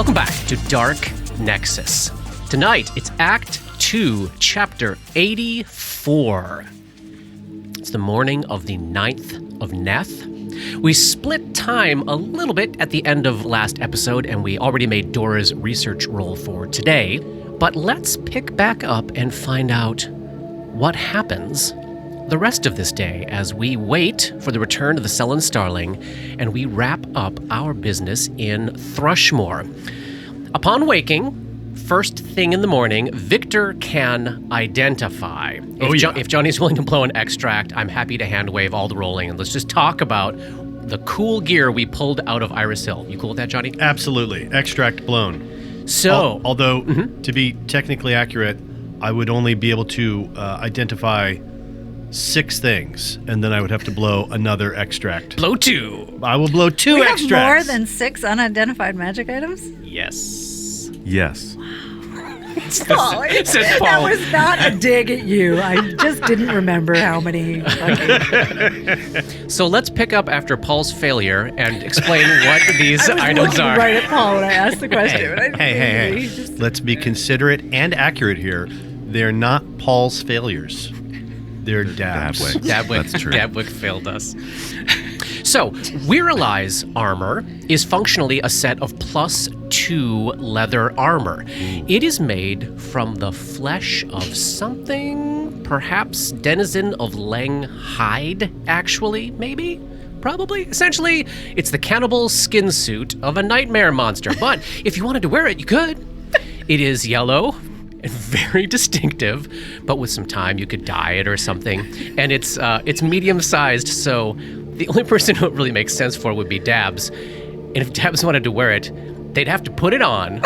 Welcome back to Dark Nexus. Tonight, it's Act 2, Chapter 84. It's the morning of the 9th of Neth. We split time a little bit at the end of last episode, and we already made Dora's research roll for today. But let's pick back up and find out what happens the rest of this day as we wait for the return of the Sullen Starling and we wrap up our business in Thrushmoor. Upon waking, first thing in the morning, Victor can identify. If Johnny's willing to blow an extract, I'm happy to hand wave all the rolling, and let's just talk about the cool gear we pulled out of Iris Hill. You cool with that, Johnny? Absolutely. Extract blown. So, although, to be technically accurate, I would only be able to identify 6 things, and then I would have to blow another extract. Blow 2. I will blow 2 we extracts. have more than 6 unidentified magic items? Yes. Yes. Paul, Says Paul. that was not a dig at you. I just didn't remember how many. So let's pick up after Paul's failure and explain what these I was items looking are. right at Paul when I asked the question. Hey. Let's be considerate and accurate here. They're not Paul's failures. They're Dab's. That's true. Dabwick failed us. So, Weirali's armor is functionally a set of +2 leather armor. It is made from the flesh of something, perhaps denizen of Lang hide, actually, maybe? Probably. Essentially, it's the cannibal skin suit of a nightmare monster. But if you wanted to wear it, you could. It is yellow and very distinctive, but with some time you could dye it or something. And it's medium-sized, so the only person who it really makes sense for would be Dabs. And if Dabs wanted to wear it, they'd have to put it on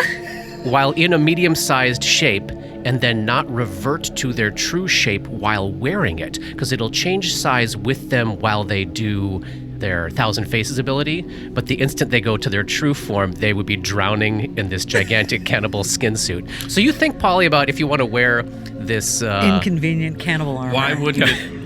while in a medium-sized shape and then not revert to their true shape while wearing it, because it'll change size with them while they do their Thousand Faces ability, but the instant they go to their true form, they would be drowning in this gigantic cannibal skin suit. So you think, Polly, about if you want to wear this inconvenient cannibal armor.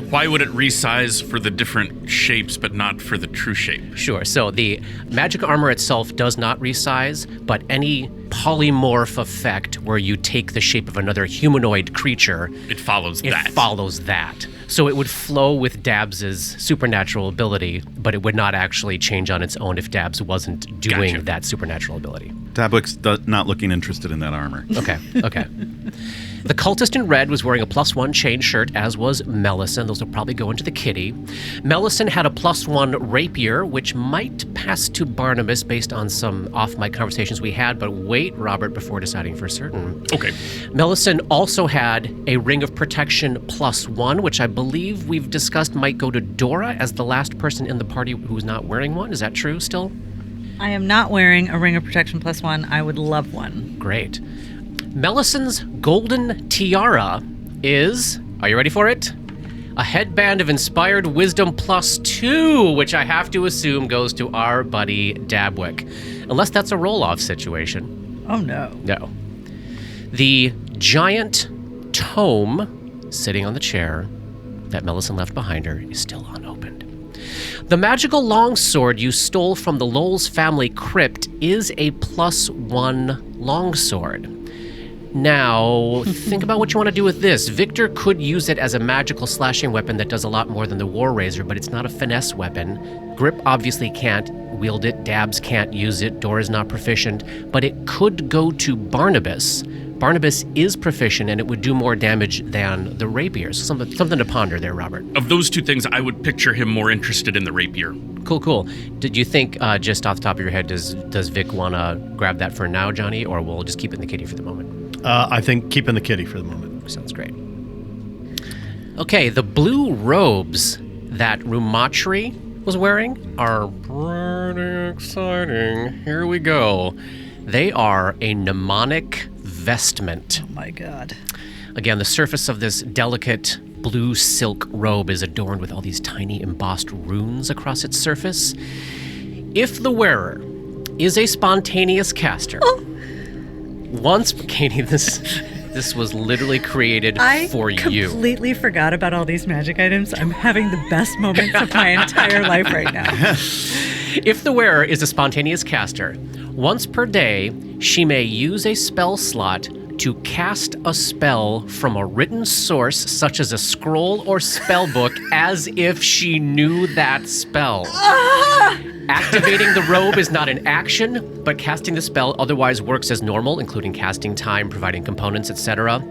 Why would it resize for the different shapes but not for the true shape? Sure. So the magic armor itself does not resize, but any polymorph effect where you take the shape of another humanoid creature, It follows that. So it would flow with Dabs' supernatural ability, but it would not actually change on its own if Dabs wasn't doing that supernatural ability. Dabwick's not looking interested in that armor. Okay. The cultist in red was wearing a +1 chain shirt, as was Mellison. Those will probably go into the kitty. Mellison had a +1 rapier, which might pass to Barnabas based on some off-mic conversations we had, but wait, Robert, before deciding for certain. Okay. Mellison also had a ring of protection +1, which I believe we've discussed might go to Dora as the last person in the party who's not wearing one. Is that true still? I am not wearing a ring of protection +1. I would love one. Great. Mellison's golden tiara is, are you ready for it? A headband of inspired wisdom +2, which I have to assume goes to our buddy Dabwick. Unless that's a roll-off situation. Oh, no. No. The giant tome sitting on the chair that Mellison left behind her is still unopened. The magical longsword you stole from the Lowell's family crypt is a +1 longsword. Now, think about what you want to do with this. Victor could use it as a magical slashing weapon that does a lot more than the War Razor, but it's not a finesse weapon. Grip obviously can't wield it. Dabs can't use it. Dora's not proficient. But it could go to Barnabas. Barnabas is proficient, and it would do more damage than the rapier. So something to ponder there, Robert. Of those two things, I would picture him more interested in the rapier. Cool. Did you think, just off the top of your head, does Vic want to grab that for now, Johnny, or we'll just keep it in the kitty for the moment? I think keep in the kitty for the moment. Sounds great. Okay, the blue robes that Rumatri was wearing are pretty exciting. Here we go. They are a mnemonic vestment. Oh, my God. Again, the surface of this delicate blue silk robe is adorned with all these tiny embossed runes across its surface. If the wearer is a spontaneous caster, once, Katie, this was literally created for you. I completely forgot about all these magic items. I'm having the best moments of my entire life right now. If the wearer is a spontaneous caster, once per day, She may use a spell slot to cast a spell from a written source, such as a scroll or spell book, as if she knew that spell. Activating the robe is not an action, but casting the spell otherwise works as normal, including casting time, providing components, etc.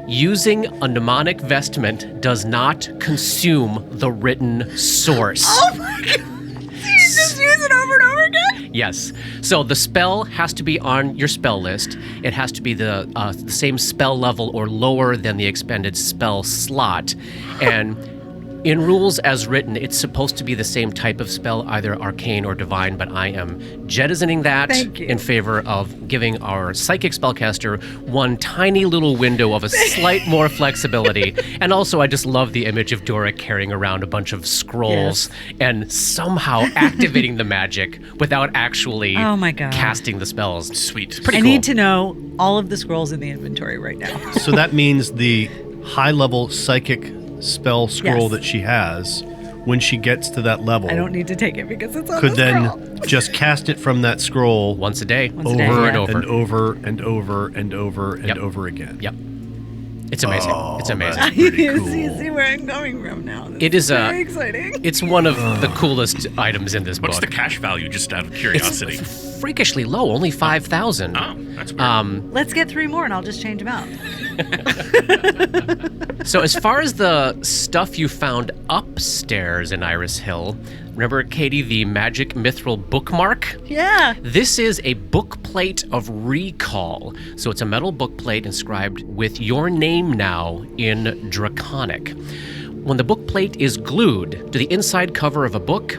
Using a mnemonic vestment does not consume the written source. Oh my god! You just use it over and over again? Yes. So the spell has to be on your spell list. It has to be the same spell level or lower than the expended spell slot. And in rules as written, it's supposed to be the same type of spell, either arcane or divine, but I am jettisoning that Thank you. in favor of giving our psychic spellcaster one tiny little window of a slight more flexibility. And also, I just love the image of Dora carrying around a bunch of scrolls and somehow activating the magic without actually Oh my God. casting the spells. Sweet. Pretty I cool. need to know all of the scrolls in the inventory right now. So that means the high-level psychic spell scroll Yes. that she has, when she gets to that level, I don't need to take it because it's on could the then scroll. just cast it from that scroll Once a day. Once a day, over yeah. and over. and over and over and over and Yep. over again. Yep. It's amazing. It's amazing. that's pretty You cool. see where I'm coming from now. This It is very exciting. It's one of the coolest items in this What's book. the cash value, just out of It's curiosity? freakishly low, only 5,000. Oh, that's weird. Let's get 3 more and I'll just change them out. So as far as the stuff you found upstairs in Iris Hill, remember, Katie, the magic mithril bookmark? Yeah. This is a book plate of recall. So it's a metal book plate inscribed with your name now in Draconic. When the book plate is glued to the inside cover of a book,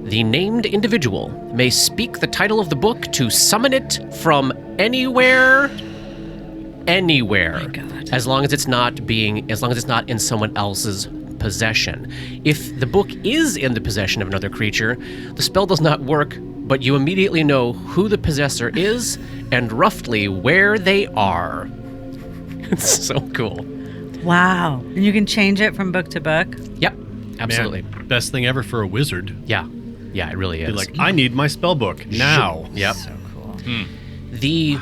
the named individual may speak the title of the book to summon it from anywhere, My God. as long as it's not in someone else's possession. If the book is in the possession of another creature, the spell does not work, but you immediately know who the possessor is and roughly where they are. It's so cool. Wow. And you can change it from book to book? Yep, absolutely. Man, best thing ever for a wizard. Yeah, it really is. Be like, I need my spell book now. Yep. So cool. The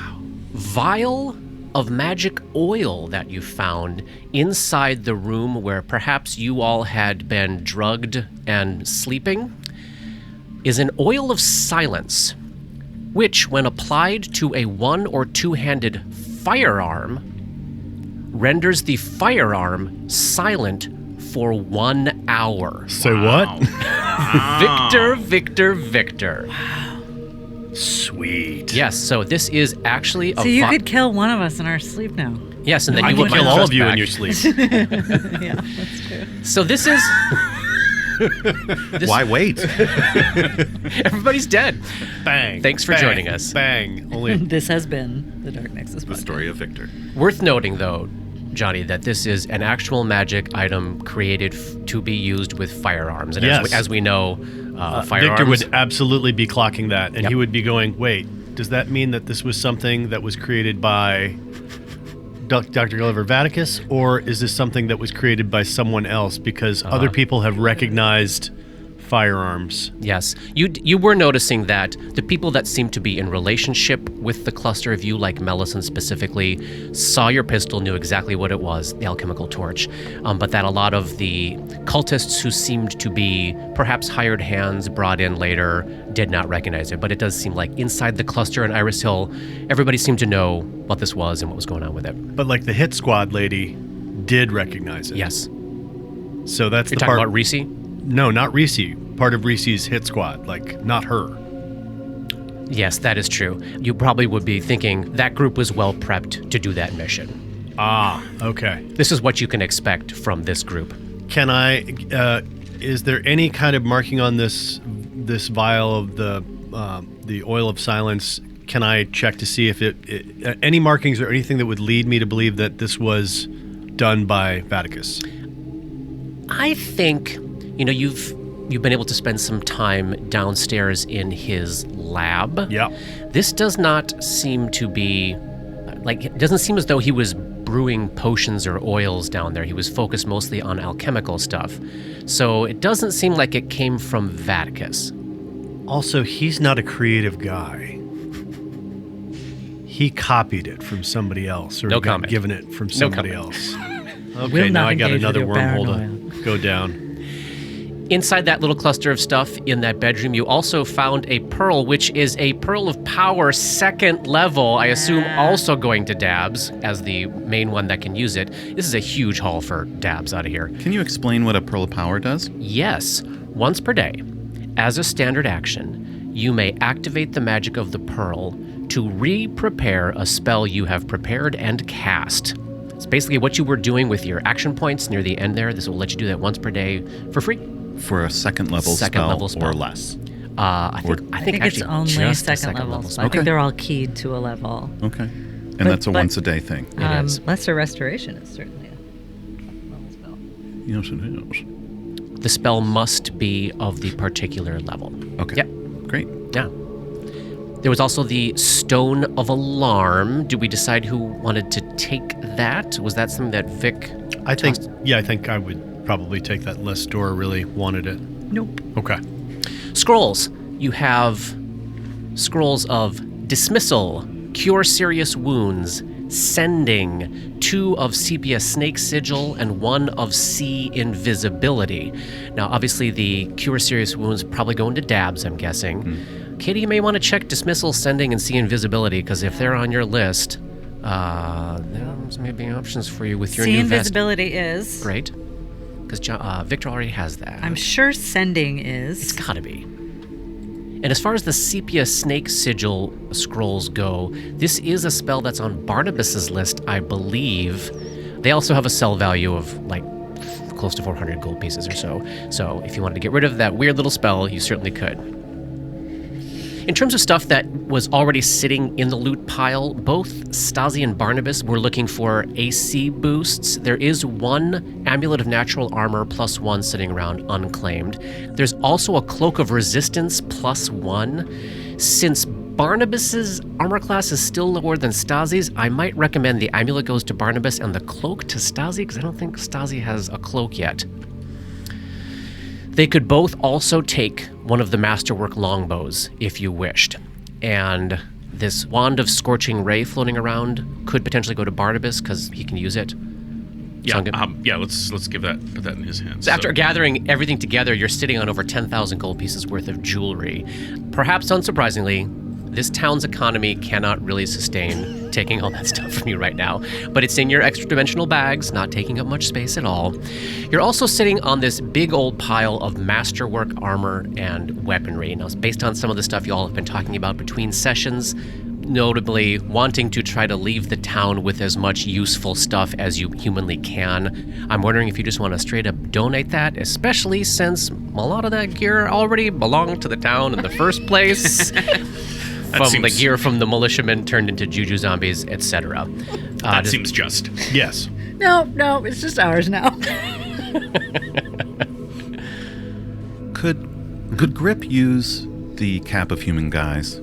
vial of magic oil that you found inside the room where perhaps you all had been drugged and sleeping is an oil of silence, which, when applied to a one- or two-handed firearm, renders the firearm silent for 1 hour. Say what? Victor. Sweet. Yes, so this is actually a So you could kill one of us in our sleep now. Yes, and then I you can would kill like all us of you in back. your sleep. Yeah, that's true. So this is Why wait? everybody's dead. Bang. Thanks for bang, joining us. Bang. Only This has been the Dark Nexus The podcast. story of Victor. Worth noting, though, Johnny, that this is an actual magic item created to be used with firearms. And Yes. as we know, firearms... Victor would absolutely be clocking that, and Yep. he would be going, wait, does that mean that this was something that was created by Dr. Gulliver Vaticus, or is this something that was created by someone else because other people have recognized firearms? Yes. You were noticing that the people that seem to be in relationship with the cluster of you, like Mellison specifically, saw your pistol, knew exactly what it was, the alchemical torch, but that a lot of the cultists who seemed to be perhaps hired hands brought in later did not recognize it. But it does seem like inside the cluster in Iris Hill, everybody seemed to know what this was and what was going on with it. But like the hit squad lady did recognize it. Yes. So that's You're the talking part. about Reese? No, not Reese. Part of Reese's hit squad, like not her. Yes, that is true. You probably would be thinking that group was well prepped to do that mission. Ah, okay. This is what you can expect from this group. Can I? Is there any kind of marking on this vial of the oil of silence? Can I check to see if it any markings or anything that would lead me to believe that this was done by Vaticus? I think, you've been able to spend some time downstairs in his lab. Yeah. This does not seem to be, it doesn't seem as though he was brewing potions or oils down there. He was focused mostly on alchemical stuff. So it doesn't seem like it came from Vaticus. Also, he's not a creative guy. he copied it from somebody else, or No he got comment. given it from No somebody comment. else. Okay, Will now not I got engage another with your wormhole paranoia. to go down. Inside that little cluster of stuff in that bedroom, you also found a pearl, which is a pearl of power, 2nd level. I assume also going to Dabs as the main one that can use it. This is a huge haul for Dabs out of here. Can you explain what a Pearl of Power does? Yes, once per day, as a standard action, you may activate the magic of the pearl to re-prepare a spell you have prepared and cast. It's basically what you were doing with your action points near the end there. This will let you do that once per day for free. For a second level spell or less. I think it's actually only just a second level. spell. I think they're all keyed to a level. Okay. And that's a but- once a day thing. It is. Lesser Restoration is certainly a level spell. Yes, it is. The spell must be of the particular level. Okay. Yep. Great. Yeah. There was also the Stone of Alarm. Did we decide who wanted to take that? Was that something that Vic? I think I would probably take that unless Dora really wanted it. Nope. Okay. Scrolls. You have scrolls of dismissal, cure serious wounds, sending, 2 of sepia snake sigil, and 1 of sea invisibility. Now, obviously, the cure serious wounds probably go into Dabs, I'm guessing. Katie, you may want to check dismissal, sending, and sea invisibility, because if they're on your list, there's maybe options for you with your See new invisibility is. Great. Because Victor already has that. I'm sure sending is. It's gotta be. And as far as the sepia snake sigil scrolls go, this is a spell that's on Barnabas's list, I believe. They also have a sell value of like close to 400 gold pieces or so. So if you wanted to get rid of that weird little spell, you certainly could. In terms of stuff that was already sitting in the loot pile, both Stasi and Barnabas were looking for AC boosts. There is 1 Amulet of Natural Armor +1 sitting around unclaimed. There's also a Cloak of Resistance +1. Since Barnabas's armor class is still lower than Stasi's, I might recommend the Amulet goes to Barnabas and the Cloak to Stasi, because I don't think Stasi has a cloak yet. They could both also take one of the Masterwork longbows if you wished. And this Wand of Scorching Ray floating around could potentially go to Barnabas because he can use it. Yeah, Sound good? let's put that in his hands. So after gathering everything together, you're sitting on over 10,000 gold pieces worth of jewelry. Perhaps unsurprisingly, this town's economy cannot really sustain taking all that stuff from you right now, but it's in your extra dimensional bags, not taking up much space at all. You're also sitting on this big old pile of masterwork armor and weaponry. Now, based on some of the stuff you all have been talking about between sessions, notably wanting to try to leave the town with as much useful stuff as you humanly can, I'm wondering if you just want to straight up donate that, especially since a lot of that gear already belonged to the town in the first place. From the gear from the militiamen turned into juju zombies, etc. That seems just. Yes. No, it's just ours now. Could Grip use the Cap of Human Guys?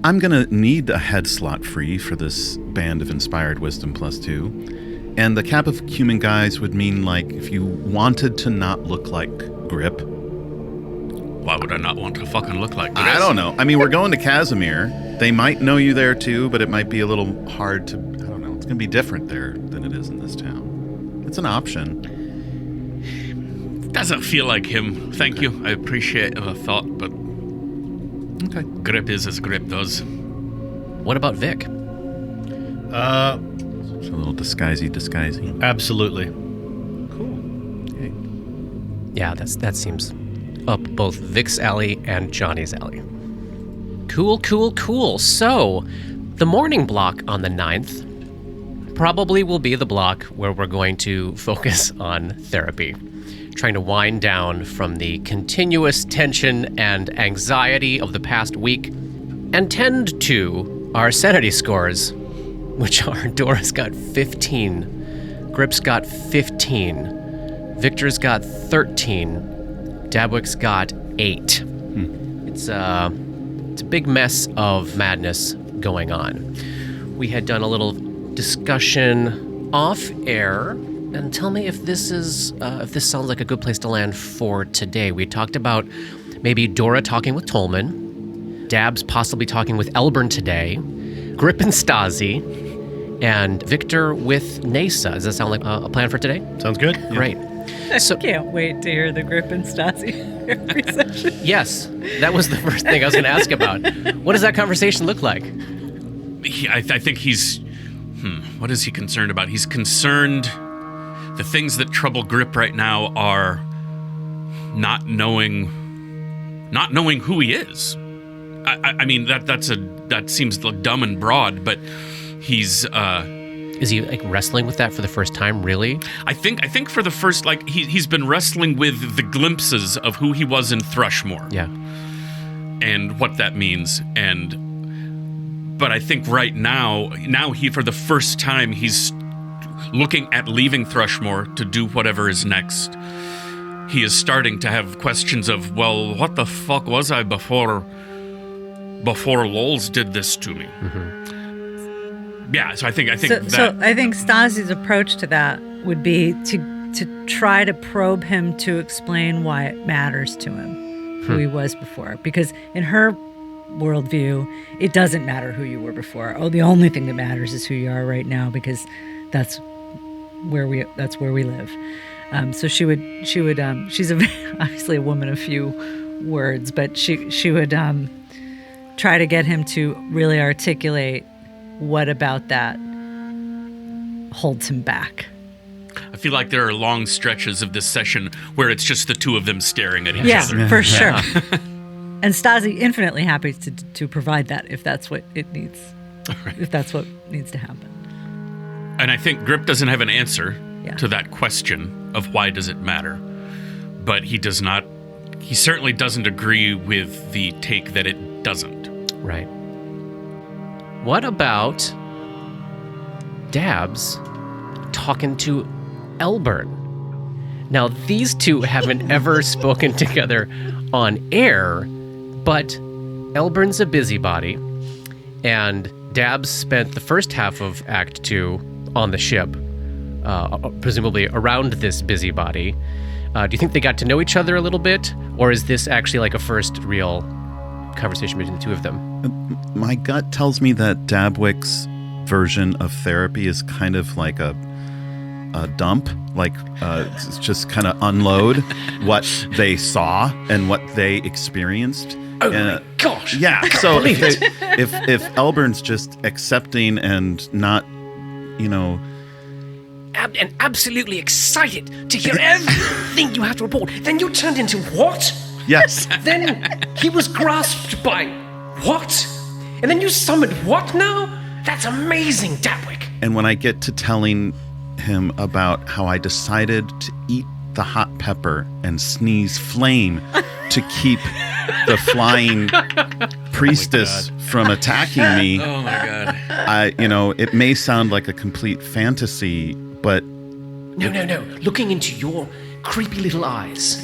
I'm gonna need a head slot free for this Band of Inspired Wisdom +2. And the Cap of Human Guys would mean, like, if you wanted to not look like Grip. Why would I not want to fucking look like this? I don't know. I mean, we're going to Casimir. They might know you there too, but it might be a little hard to, I don't know. It's going to be different there than it is in this town. It's an option. Doesn't feel like him. Thank you. I appreciate the thought, but Okay. Grip is as Grip does. What about Vic? It's a little disguisey. Absolutely. Yeah, that seems up both Vic's alley and Johnny's alley. Cool. So, the morning block on the 9th probably will be the block where we're going to focus on therapy. Trying to wind down from the continuous tension and anxiety of the past week and tend to our sanity scores, which are Dora's got 15, Grip's got 15, Victor's got 13, Dabwick's got 8. It's a big mess of madness going on. We had done a little discussion off air, and tell me if this sounds like a good place to land for today. We talked about maybe Dora talking with Tolman, Dabs possibly talking with Elburn today, Grip and Stasi, and Victor with Nasa. Does that sound like a plan for today? Sounds good. Yeah. Great. So, Can't wait to hear the Grip and Stasi every session. yes, that was the first thing I was going to ask about. What does that conversation look like? I think he's... what is he concerned about? He's concerned... The things that trouble Grip right now are not knowing who he is. I mean, that seems like dumb and broad, but he's... Is he like wrestling with that for the first time, really? I think for the first, like, he's been wrestling with the glimpses of who he was in Thrushmore. Yeah. And what that means. But I think right now he, for the first time, he's looking at leaving Thrushmore to do whatever is next. He is starting to have questions of, well, what the fuck was I before Lols did this to me? Mm-hmm. Yeah, so I think that... So I think Stasi's approach to that would be to try to probe him to explain why it matters to him who he was before. Because in her worldview, it doesn't matter who you were before. Oh, the only thing that matters is who you are right now, because that's where we live. So she's obviously a woman of few words, but she would try to get him to really articulate what about that holds him back. I feel like there are long stretches of this session where it's just the two of them staring at each other. Yeah, for sure. And Stasi infinitely happy to provide that if that's what it needs, if that's what needs to happen. And I think Grip doesn't have an answer Yeah. to that question of why does it matter. But he certainly doesn't agree with the take that it doesn't. Right. What about Dabs talking to Elburn? Now, these two haven't ever spoken together on air, but Elburn's a busybody, and Dabs spent the first half of Act 2 on the ship, presumably around this busybody. Do you think they got to know each other a little bit, or is this actually like a first real conversation between the two of them? My gut tells me that Dabwick's version of therapy is kind of like a dump, like it's just kind of unload what they saw and what they experienced. Oh my gosh! Yeah, so if Elburn's just accepting and not, And absolutely excited to hear everything you have to report. Then you turned into what? yes, Then he was grasped by what? And then you summoned what now? That's amazing, Dabwick. and when I get to telling him about how I decided to eat the hot pepper and sneeze flame to keep the flying priestess from attacking me. Oh my God. It may sound like a complete fantasy, but No. Looking into your creepy little eyes.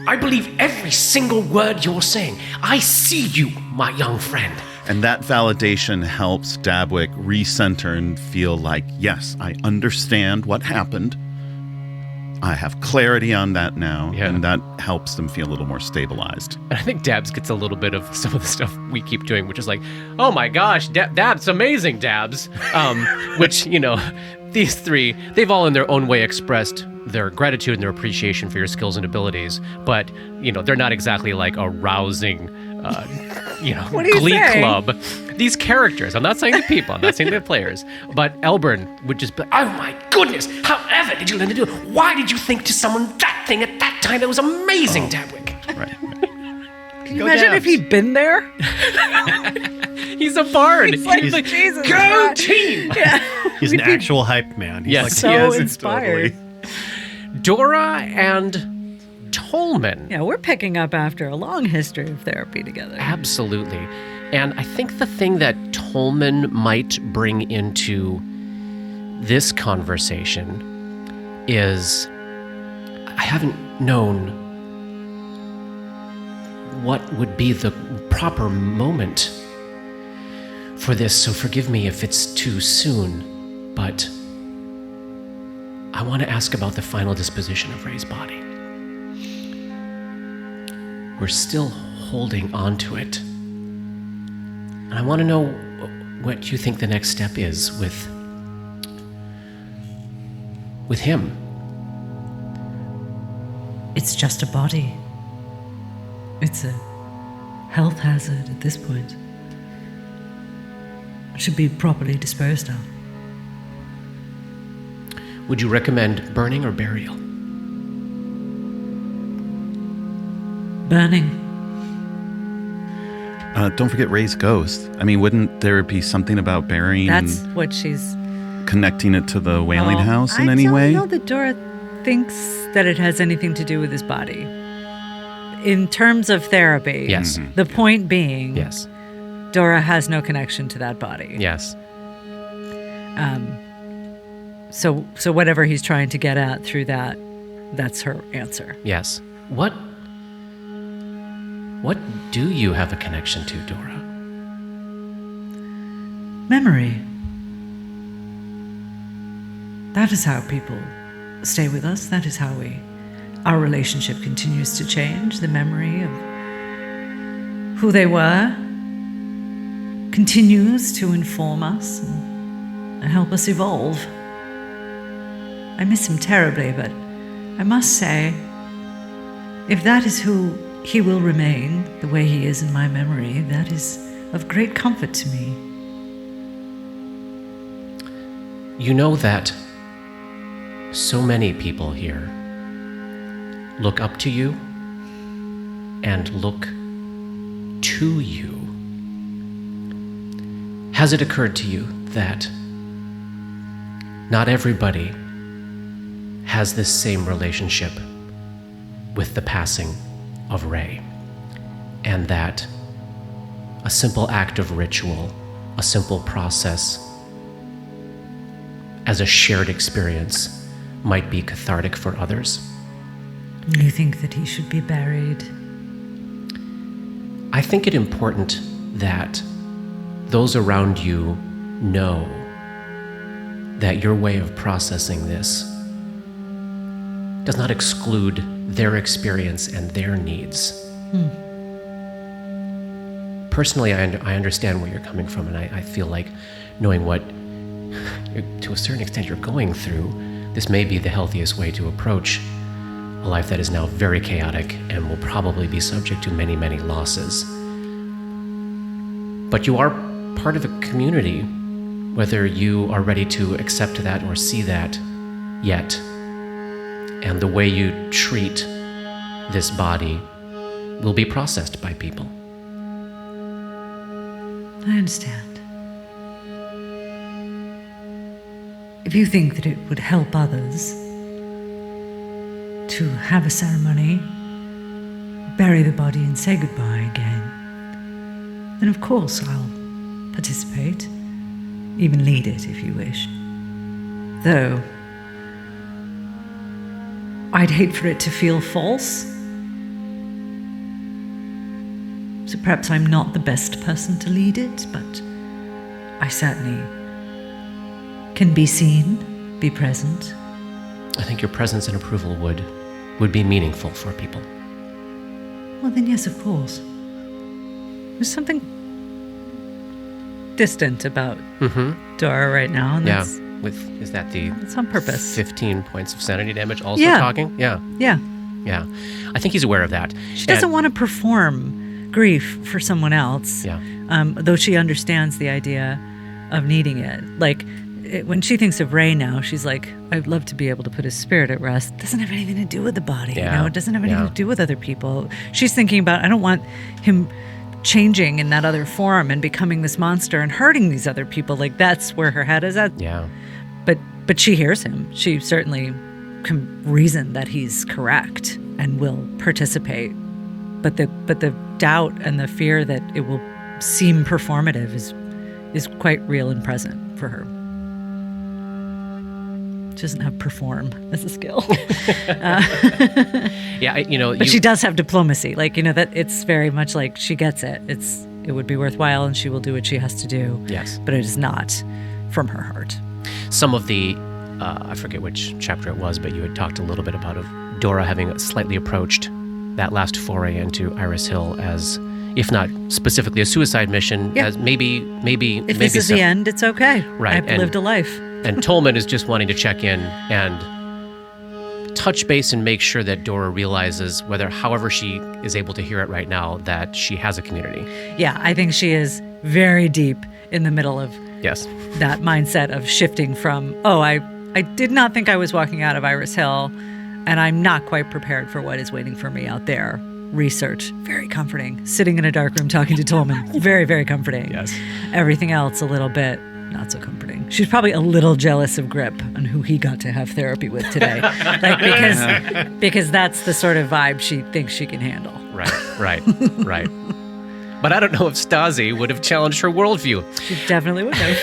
I believe every single word you're saying. I see you, my young friend. and that validation helps Dabwick recenter and feel like, yes, I understand what happened. I have clarity on that now, Yeah. and that helps them feel a little more stabilized. And I think Dabs gets a little bit of some of the stuff we keep doing, which is like, oh my gosh, Dabs, amazing, Dabs. Which, these three, they've all in their own way expressed their gratitude and their appreciation for your skills and abilities. But, they're not exactly like a rousing, What are you glee saying? club. These characters, I'm not saying the people, I'm not saying the players, but Elburn would just be, oh my goodness, however did you learn to do it? Why did you think to summon that thing at that time? That was amazing, Dabwick. Right. Can you imagine if he'd been there? He's a bard. He's like, Jesus, go God." team! Yeah. He's an actual hype man. He's Yes. like, So Yes, inspired. totally. Dora and Tolman. Yeah, we're picking up after a long history of therapy together. Absolutely. And I think the thing that Tolman might bring into this conversation is I haven't known what would be the proper moment for this, so forgive me if it's too soon, but I want to ask about the final disposition of Ray's body. We're still holding on to it. And I want to know what do you think the next step is with him? It's just a body. It's a health hazard at this point. It should be properly disposed of. Would you recommend burning or burial? Burning. Don't forget Ray's ghost. I mean, wouldn't there be something about burying That's what she's... connecting it to the whaling house in I any don't way? know that Dora thinks that it has anything to do with his body. In terms of therapy, Yes. the point being, Yes. Dora has no connection to that body. Yes. So whatever he's trying to get at through that, that's her answer. Yes. What do you have a connection to, Dora? Memory. That is how people stay with us. That is how our relationship continues to change. The memory of who they were continues to inform us and help us evolve. I miss him terribly, but I must say, if that is who he will remain, the way he is in my memory, that is of great comfort to me. You know that so many people here look up to you and look to you. Has it occurred to you that not everybody has this same relationship with the passing of Ray, and that a simple act of ritual, a simple process, as a shared experience, might be cathartic for others? You think that he should be buried? I think it important that those around you know that your way of processing this does not exclude their experience and their needs. Personally, I understand where you're coming from, and I feel like knowing what, to a certain extent, you're going through, this may be the healthiest way to approach a life that is now very chaotic and will probably be subject to many, many losses. But you are part of a community, whether you are ready to accept that or see that yet. And the way you treat this body will be processed by people. I understand. If you think that it would help others to have a ceremony, bury the body and say goodbye again, then of course I'll participate, even lead it if you wish. Though, I'd hate for it to feel false. So perhaps I'm not the best person to lead it, but I certainly can be seen, be present. I think your presence and approval would be meaningful for people. Well, then yes, of course. There's something distant about Dora right now, and that's Is that the it's on purpose. 15 points of sanity damage also Yeah. talking? Yeah. Yeah. I think he's aware of that. She doesn't want to perform grief for someone else. Yeah. Though she understands the idea of needing it. Like, when she thinks of Ray now, she's like, I'd love to be able to put his spirit at rest. It doesn't have anything to do with the body. Yeah. You know, it doesn't have anything to do with other people. She's thinking about, I don't want him changing in that other form and becoming this monster and hurting these other people. Like, that's where her head is at. Yeah. But she hears him. She certainly can reason that he's correct and will participate. But the doubt and the fear that it will seem performative is quite real and present for her. She doesn't have perform as a skill. Yeah, But she does have diplomacy. Like, that it's very much like she gets it. It would be worthwhile and she will do what she has to do. Yes. But it is not from her heart. Some of the, I forget which chapter it was, but you had talked a little bit about of Dora having slightly approached that last foray into Iris Hill as if not specifically a suicide mission, Yeah. as maybe If this is the end, it's okay. Right, I've lived a life. And Tolman is just wanting to check in and touch base and make sure that Dora realizes, however she is able to hear it right now, that she has a community. Yeah, I think she is very deep in the middle of Yes. that mindset of shifting from, I did not think I was walking out of Iris Hill, and I'm not quite prepared for what is waiting for me out there. Research, very comforting. Sitting in a dark room talking to Tolman, very, very comforting. Yes. Everything else a little bit not so comforting. She's probably a little jealous of Grip and who he got to have therapy with today, because that's the sort of vibe she thinks she can handle. Right. But I don't know if Stasi would have challenged her worldview. She definitely would have.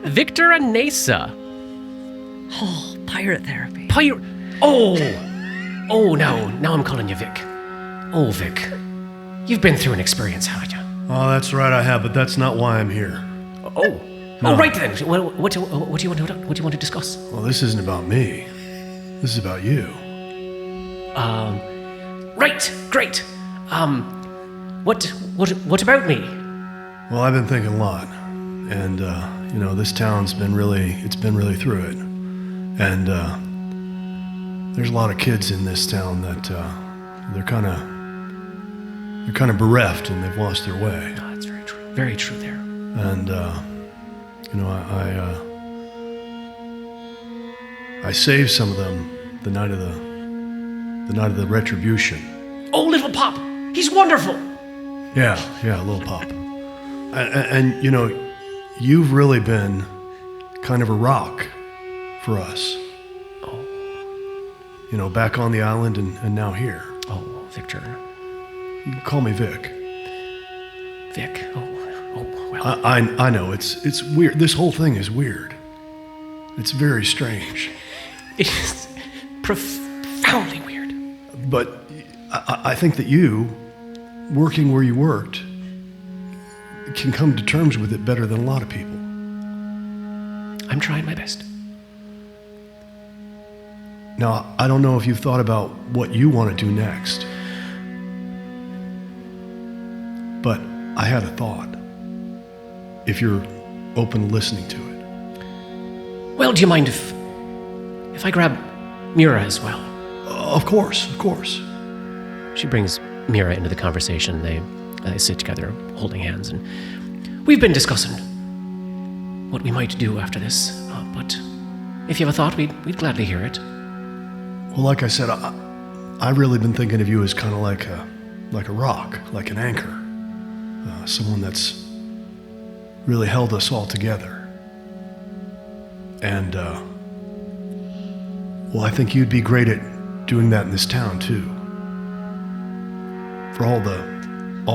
Victor and Nasa. Oh, pirate therapy. Oh, no. Now I'm calling you Vic. Oh, Vic. You've been through an experience, haven't you? Oh, that's right, I have, but that's not why I'm here. Oh, right then. What do you want to discuss? Well, this isn't about me. This is about you. Right. Great. What about me? Well, I've been thinking a lot, and this town's been really through it, and there's a lot of kids in this town that they're kind of bereft and they've lost their way. Oh, that's very true. Very true there. And I saved some of them the night of the retribution. Oh, little Pop. He's wonderful. Yeah, little Pop. And you've really been kind of a rock for us. Oh. Back on the island and now here. Oh, Victor. You can call me Vic. Vic. Oh well. I know it's weird. This whole thing is weird. It's very strange. It is profoundly weird. But I think that you, working where you worked, can come to terms with it better than a lot of people. I'm trying my best. Now, I don't know if you've thought about what you want to do next, but I had a thought, if you're open to listening to it. Well, do you mind if I grab Mira as well? Of course. She brings Mira into the conversation. They sit together, holding hands, and we've been discussing what we might do after this. But if you have a thought, we'd gladly hear it. Well, like I said, I've really been thinking of you as kind of like a rock, like an anchor, someone that's really held us all together. And I think you'd be great at doing that in this town too. For all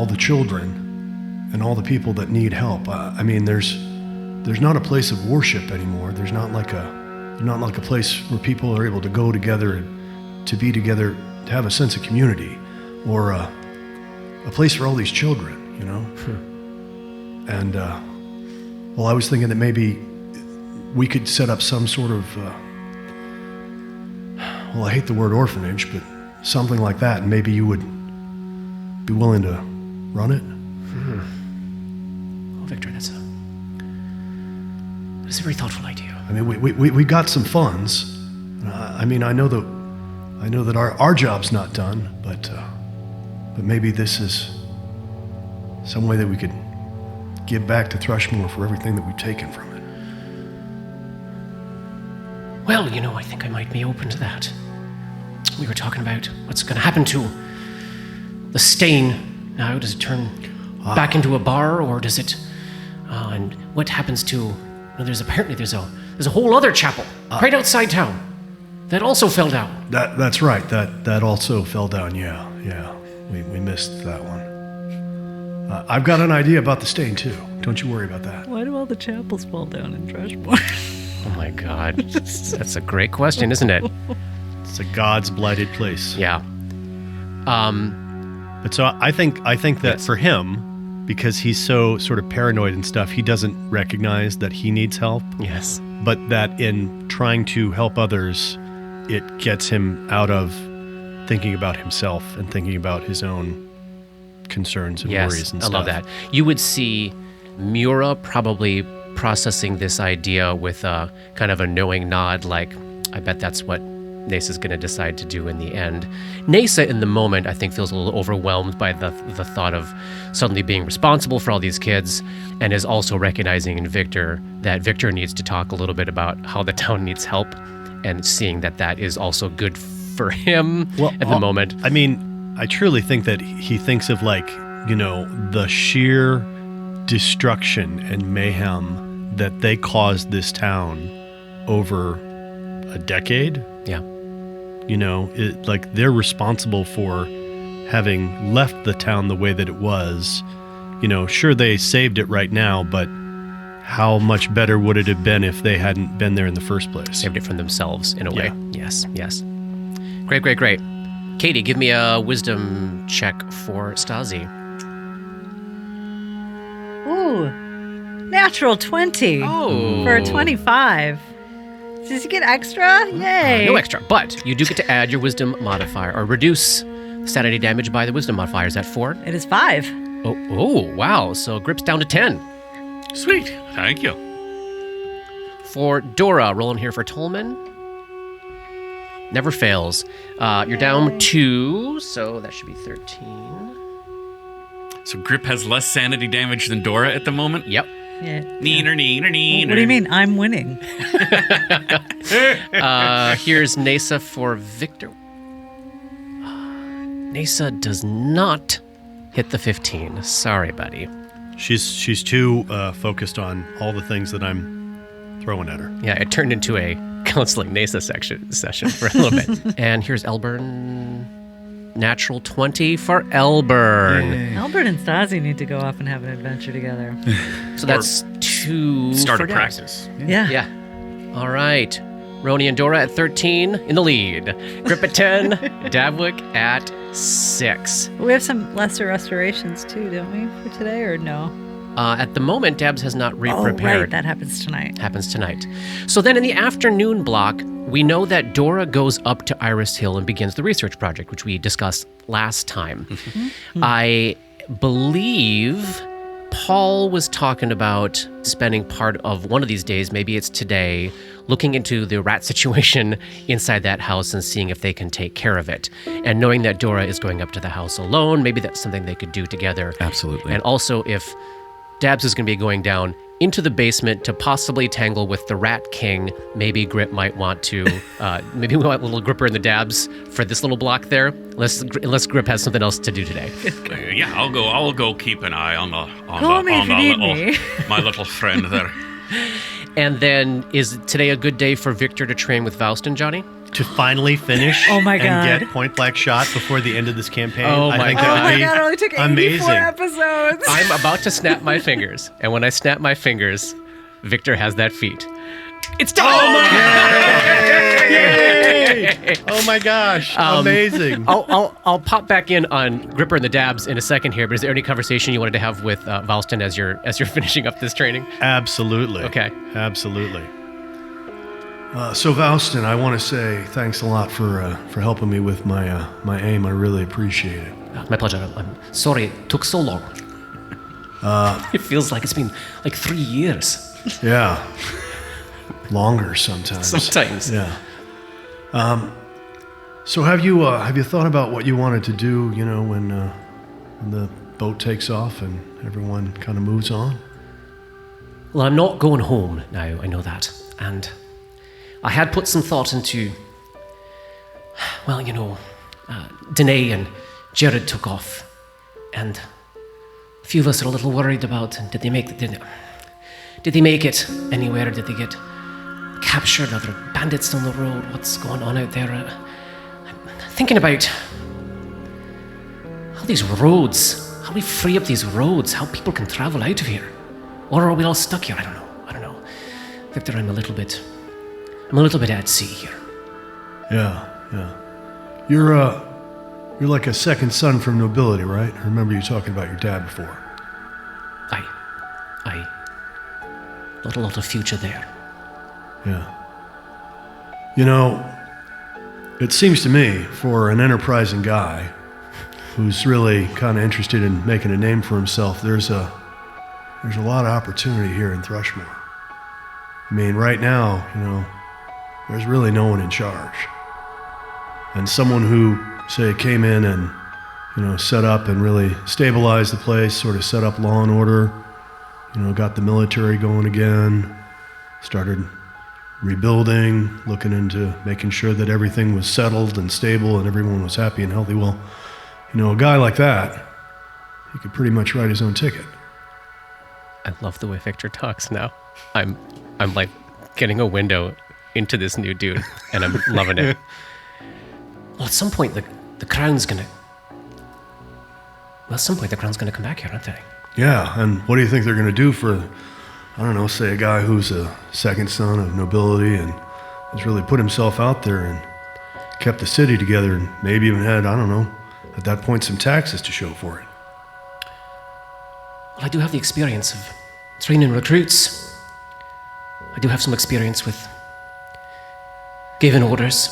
the children and all the people that need help. I mean, there's not a place of worship anymore. There's not like a place where people are able to go together and to be together, to have a sense of community, or a place for all these children, And I was thinking that maybe we could set up some sort of, I hate the word orphanage, but something like that, and maybe you would be willing to run it. Oh, Victor, that's a very thoughtful idea. I mean, we got some funds. I know that our job's not done, but maybe this is some way that we could give back to Thrushmore for everything that we've taken from it. Well, I think I might be open to that. We were talking about what's going to happen to the stain now. Does it turn back into a bar, or does it? And what happens to? There's a whole other chapel right outside town that also fell down. That's right. That also fell down. Yeah. We missed that one. I've got an idea about the stain too. Don't you worry about that. Why do all the chapels fall down in Thrushmore? Oh my God, that's a great question, isn't it? It's a God's blighted place. Yeah. But so I think that for him, because he's so sort of paranoid and stuff, he doesn't recognize that he needs help. Yes. But that in trying to help others, it gets him out of thinking about himself and thinking about his own concerns and Yes, worries and I stuff. love that. You would see Mura probably processing this idea with a kind of a knowing nod, like, I bet that's what Nesa's going to decide to do in the end. Nesa, in the moment, I think feels a little overwhelmed by the thought of suddenly being responsible for all these kids, and is also recognizing in Victor that Victor needs to talk a little bit about how the town needs help, and seeing that that is also good for him at the moment. I mean, I truly think that he thinks of, like, the sheer destruction and mayhem that they caused this town over a decade. Yeah. Like, they're responsible for having left the town the way that it was. Sure, they saved it right now, but how much better would it have been if they hadn't been there in the first place? Saved it from themselves, in a way. Yeah. Yes. Great. Katie, give me a wisdom check for Stasi. Ooh, natural 20 Oh. for a 25. Does he get extra? Yay. No extra, but you do get to add your wisdom modifier, or reduce sanity damage by the wisdom modifier. Is that 4? It is 5. Oh, wow. So Grip's down to 10. Sweet. Thank you. For Dora, rolling here for Tolman. Never fails. You're down 2, so that should be 13. So Grip has less sanity damage than Dora at the moment? Yep. Yeah. Neener. What do you mean? I'm winning. Here's Nesa for Victor. Nesa does not hit the 15. Sorry, buddy. She's too focused on all the things that I'm throwing at her. Yeah, it turned into a counseling Nesa session for a little bit. And here's Elburn. Natural 20 for Elburn. Albert and Stasi need to go off and have an adventure together. So that's 2 Start for a Dabs. practice. Yeah. Yeah. All right. Roni and Dora at 13 in the lead. Grip at 10. Davwick at 6. We have some lesser restorations too, don't we, for today, or no? At the moment, Dabs has not Oh, re-prepared. right. That happens tonight. Happens tonight. So then in the afternoon block, we know that Dora goes up to Iris Hill and begins the research project, which we discussed last time. I believe Paul was talking about spending part of one of these days, maybe it's today, looking into the rat situation inside that house and seeing if they can take care of it. And knowing that Dora is going up to the house alone, maybe that's something they could do together. Absolutely. And also, if Dabs is going to be going down into the basement to possibly tangle with the Rat King, maybe Grip might want to, maybe we want a little Gripper in the Dabs for this little block there, unless Grip has something else to do today. Yeah, I'll go keep an eye on Call me if you need me. my little friend there. And then, is today a good day for Victor to train with Faustin, Johnny? To finally finish Oh my God. and get point blank shot before the end of this campaign. Oh I my think God. that Oh would my be God, it only took 84 amazing. episodes. I'm about to snap my fingers, and when I snap my fingers, Victor has that feat. It's time! Yay! Oh my gosh, amazing. I'll pop back in on Gripper and the Dabs in a second here, but is there any conversation you wanted to have with Valston as you're finishing up this training? Absolutely. Okay. Absolutely. So Valston, I want to say thanks a lot for helping me with my aim. I really appreciate it. My pleasure. I'm sorry it took so long. It feels like it's been like 3 years. Yeah. Longer sometimes. Sometimes. Yeah. So have you thought about what you wanted to do, when the boat takes off and everyone kind of moves on? Well, I'm not going home now, I know that. And I had put some thought into, Danae and Jared took off. And a few of us are a little worried about, did they make it anywhere? Did they get captured? Are there bandits on the road? What's going on out there? I'm thinking about how these roads, how we free up these roads, how people can travel out of here. Or are we all stuck here? I don't know. Victor, I'm a little bit at sea here. Yeah. You're like a second son from nobility, right? I remember you talking about your dad before. Aye. Not a lot of future there. Yeah. It seems to me, for an enterprising guy, who's really kind of interested in making a name for himself, there's a lot of opportunity here in Thrushmore. I mean, right now, there's really no one in charge. And someone who, say, came in and, set up and really stabilized the place, sort of set up law and order, got the military going again, started rebuilding, looking into making sure that everything was settled and stable and everyone was happy and healthy. Well, a guy like that, he could pretty much write his own ticket. I love the way Victor talks now. I'm like getting a window into this new dude, and I'm loving it. Well, at some point, the crown's gonna come back here, aren't they? Yeah, and what do you think they're going to do for, I don't know, say a guy who's a second son of nobility and has really put himself out there and kept the city together and maybe even had, I don't know, at that point some taxes to show for it? Well, I do have the experience of training recruits. I do have some experience with giving orders.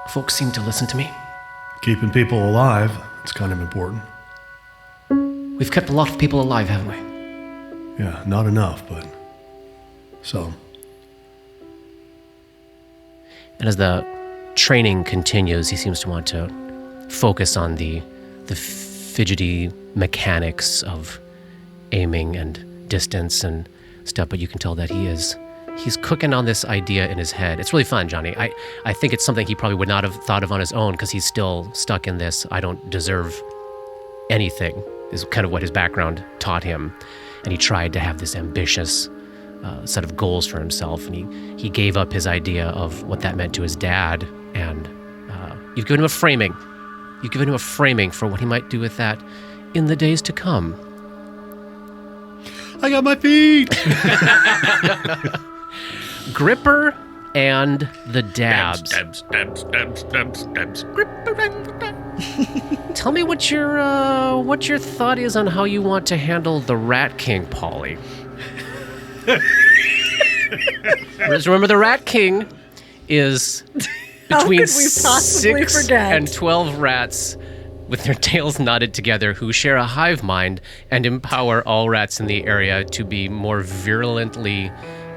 Folks seem to listen to me. Keeping people alive, it's kind of important. We've kept a lot of people alive, haven't we? Yeah, not enough, but some. And as the training continues, he seems to want to focus on the fidgety mechanics of aiming and distance and stuff, but you can tell that he's cooking on this idea in his head. It's really fun, Johnny. I think it's something he probably would not have thought of on his own because he's still stuck in this I don't deserve anything is kind of what his background taught him. And he tried to have this ambitious set of goals for himself, and he gave up his idea of what that meant to his dad, and you've given him a framing. You've given him a framing for what he might do with that in the days to come. I got my feet. Gripper and the Dabs. Dabs. Gripper and the Dabs. Tell me what your thought is on how you want to handle the Rat King, Polly. Remember, the Rat King is between could we possibly 6 forget? and 12 rats with their tails knotted together who share a hive mind and empower all rats in the area to be more virulently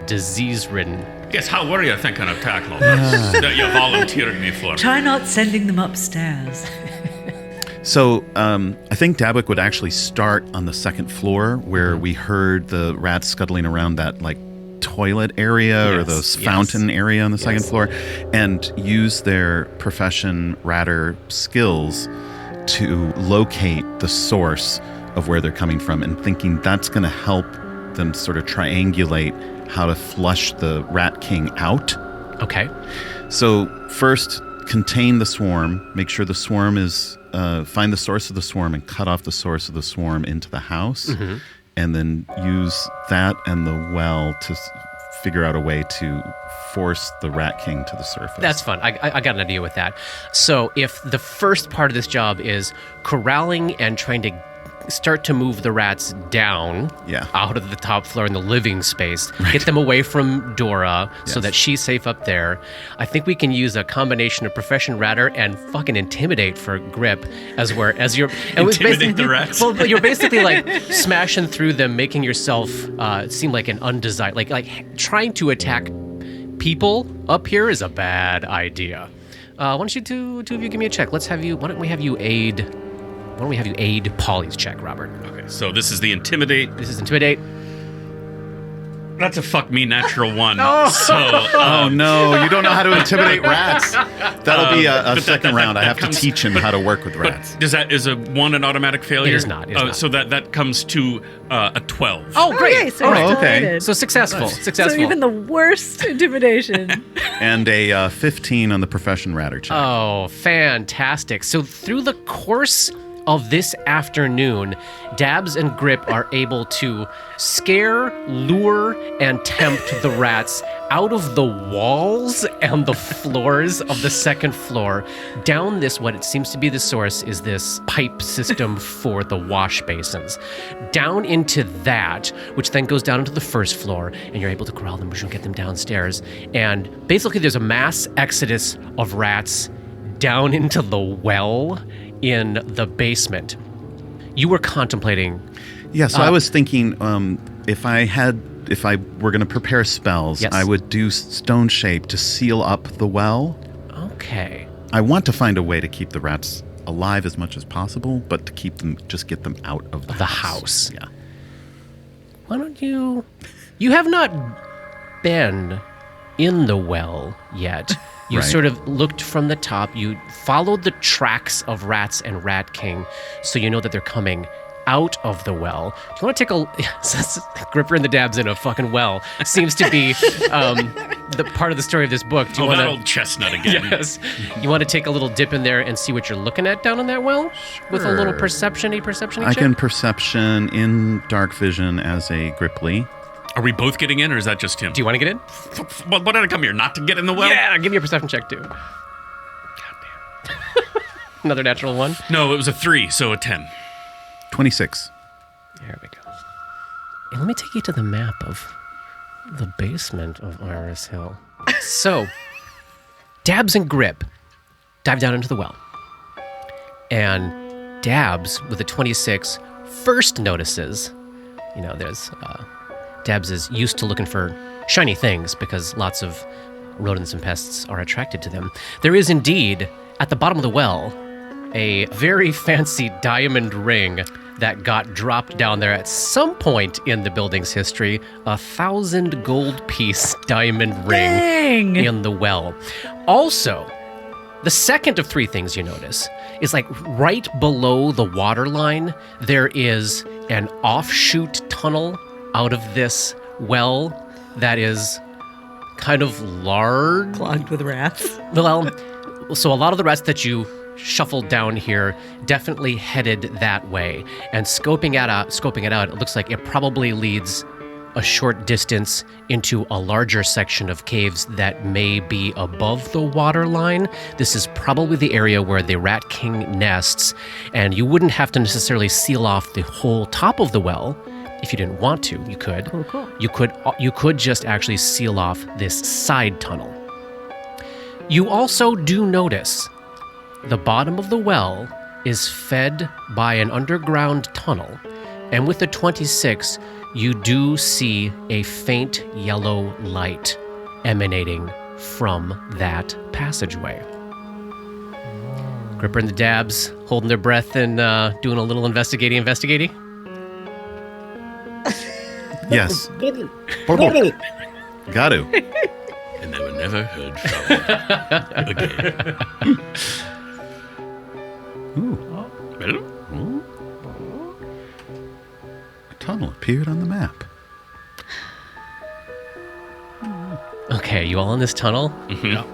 disease-ridden. Guess how were you thinking of tackling this that you volunteered me for? Try not sending them upstairs. So I think Dabwick would actually start on the second floor where we heard the rats scuttling around that toilet area or the fountain area on the second floor, and use their profession ratter skills to locate the source of where they're coming from, and thinking that's going to help them sort of triangulate how to flush the Rat King out. Okay. So first, contain the swarm. Make sure the swarm is find the source of the swarm and cut off the source of the swarm into the house, and then use that and the well to figure out a way to force the Rat King to the surface. That's fun. I got an idea with that. So if the first part of this job is corralling and trying to start to move the rats down out of the top floor in the living space, get them away from Dora so that she's safe up there. I think we can use a combination of profession ratter and fucking intimidate for grip as you're Intimidate the rats. Well, but you're basically like smashing through them, making yourself seem like an undesired, like trying to attack people up here is a bad idea. Why don't you two of you give me a check? Why don't we have you aid Polly's check, Robert? Okay, so this is the intimidate. This is intimidate. That's a fuck me natural one. Oh no, you don't know how to intimidate rats. That'll be a second round. I have to teach him how to work with rats. Is a 1 an automatic failure? It is not. It is not. So that comes to a 12. Oh, great. Okay, so All we're right. still okay. aided. So successful. Successful. So even the worst intimidation. And a 15 on the profession ratter check. Oh, fantastic. So through the course of this afternoon, Dabs and Grip are able to scare, lure, and tempt the rats out of the walls and the floors of the second floor, down this, what it seems to be the source is this pipe system for the wash basins, down into that, which then goes down into the first floor, and you're able to corral them, get them downstairs. And basically there's a mass exodus of rats down into the well in the basement. You were contemplating. Yeah, so I was thinking if I were going to prepare spells, Yes. I would do stone shape to seal up the well. Okay. I want to find a way to keep the rats alive as much as possible, but to keep them, just get them out of the house. Yeah. Why don't you... You have not been in the well yet. You Right. sort of looked from the top. You followed the tracks of rats and Rat King, so you know that they're coming out of the well. Do you want to take a... Gripper and the Dabs in a fucking well seems to be the part of the story of this book. Do you want that to... old chestnut again. Yes. You want to take a little dip in there and see what you're looking at down in that well? With a little Sure. perception-y I check? can perception in dark vision as a Gripply. Are we both getting in, or is that just him? Do you want to get in? What did I come here? Not to get in the well? Yeah, give me a perception check too. Another natural one. No, it was a 3, so a 10. 26. There we go. And let me take you to the map of the basement of Iris Hill. So, Dabs and Grip dive down into the well. And Dabs, with a 26, first notices, there's... Dabs is used to looking for shiny things because lots of rodents and pests are attracted to them. There is indeed, at the bottom of the well, a very fancy diamond ring that got dropped down there at some point in the building's history. 1,000 gold piece diamond ring Dang! in the well. Also, the second of 3 things you notice is like right below the water line, there is an offshoot tunnel out of this well that is kind of large. Clogged with rats. Well, so a lot of the rats that you shuffled down here definitely headed that way. And scoping it out, it looks like it probably leads a short distance into a larger section of caves that may be above the water line. This is probably the area where the Rat King nests, and you wouldn't have to necessarily seal off the whole top of the well. If you didn't want to, you could. Cool. You could just actually seal off this side tunnel. You also do notice the bottom of the well is fed by an underground tunnel, and with the 26, you do see a faint yellow light emanating from that passageway. Gripper and the Dabs holding their breath and doing a little investigating. Yes. Got to. And they were never heard from again. Well, A tunnel appeared on the map. Okay, you all in this tunnel,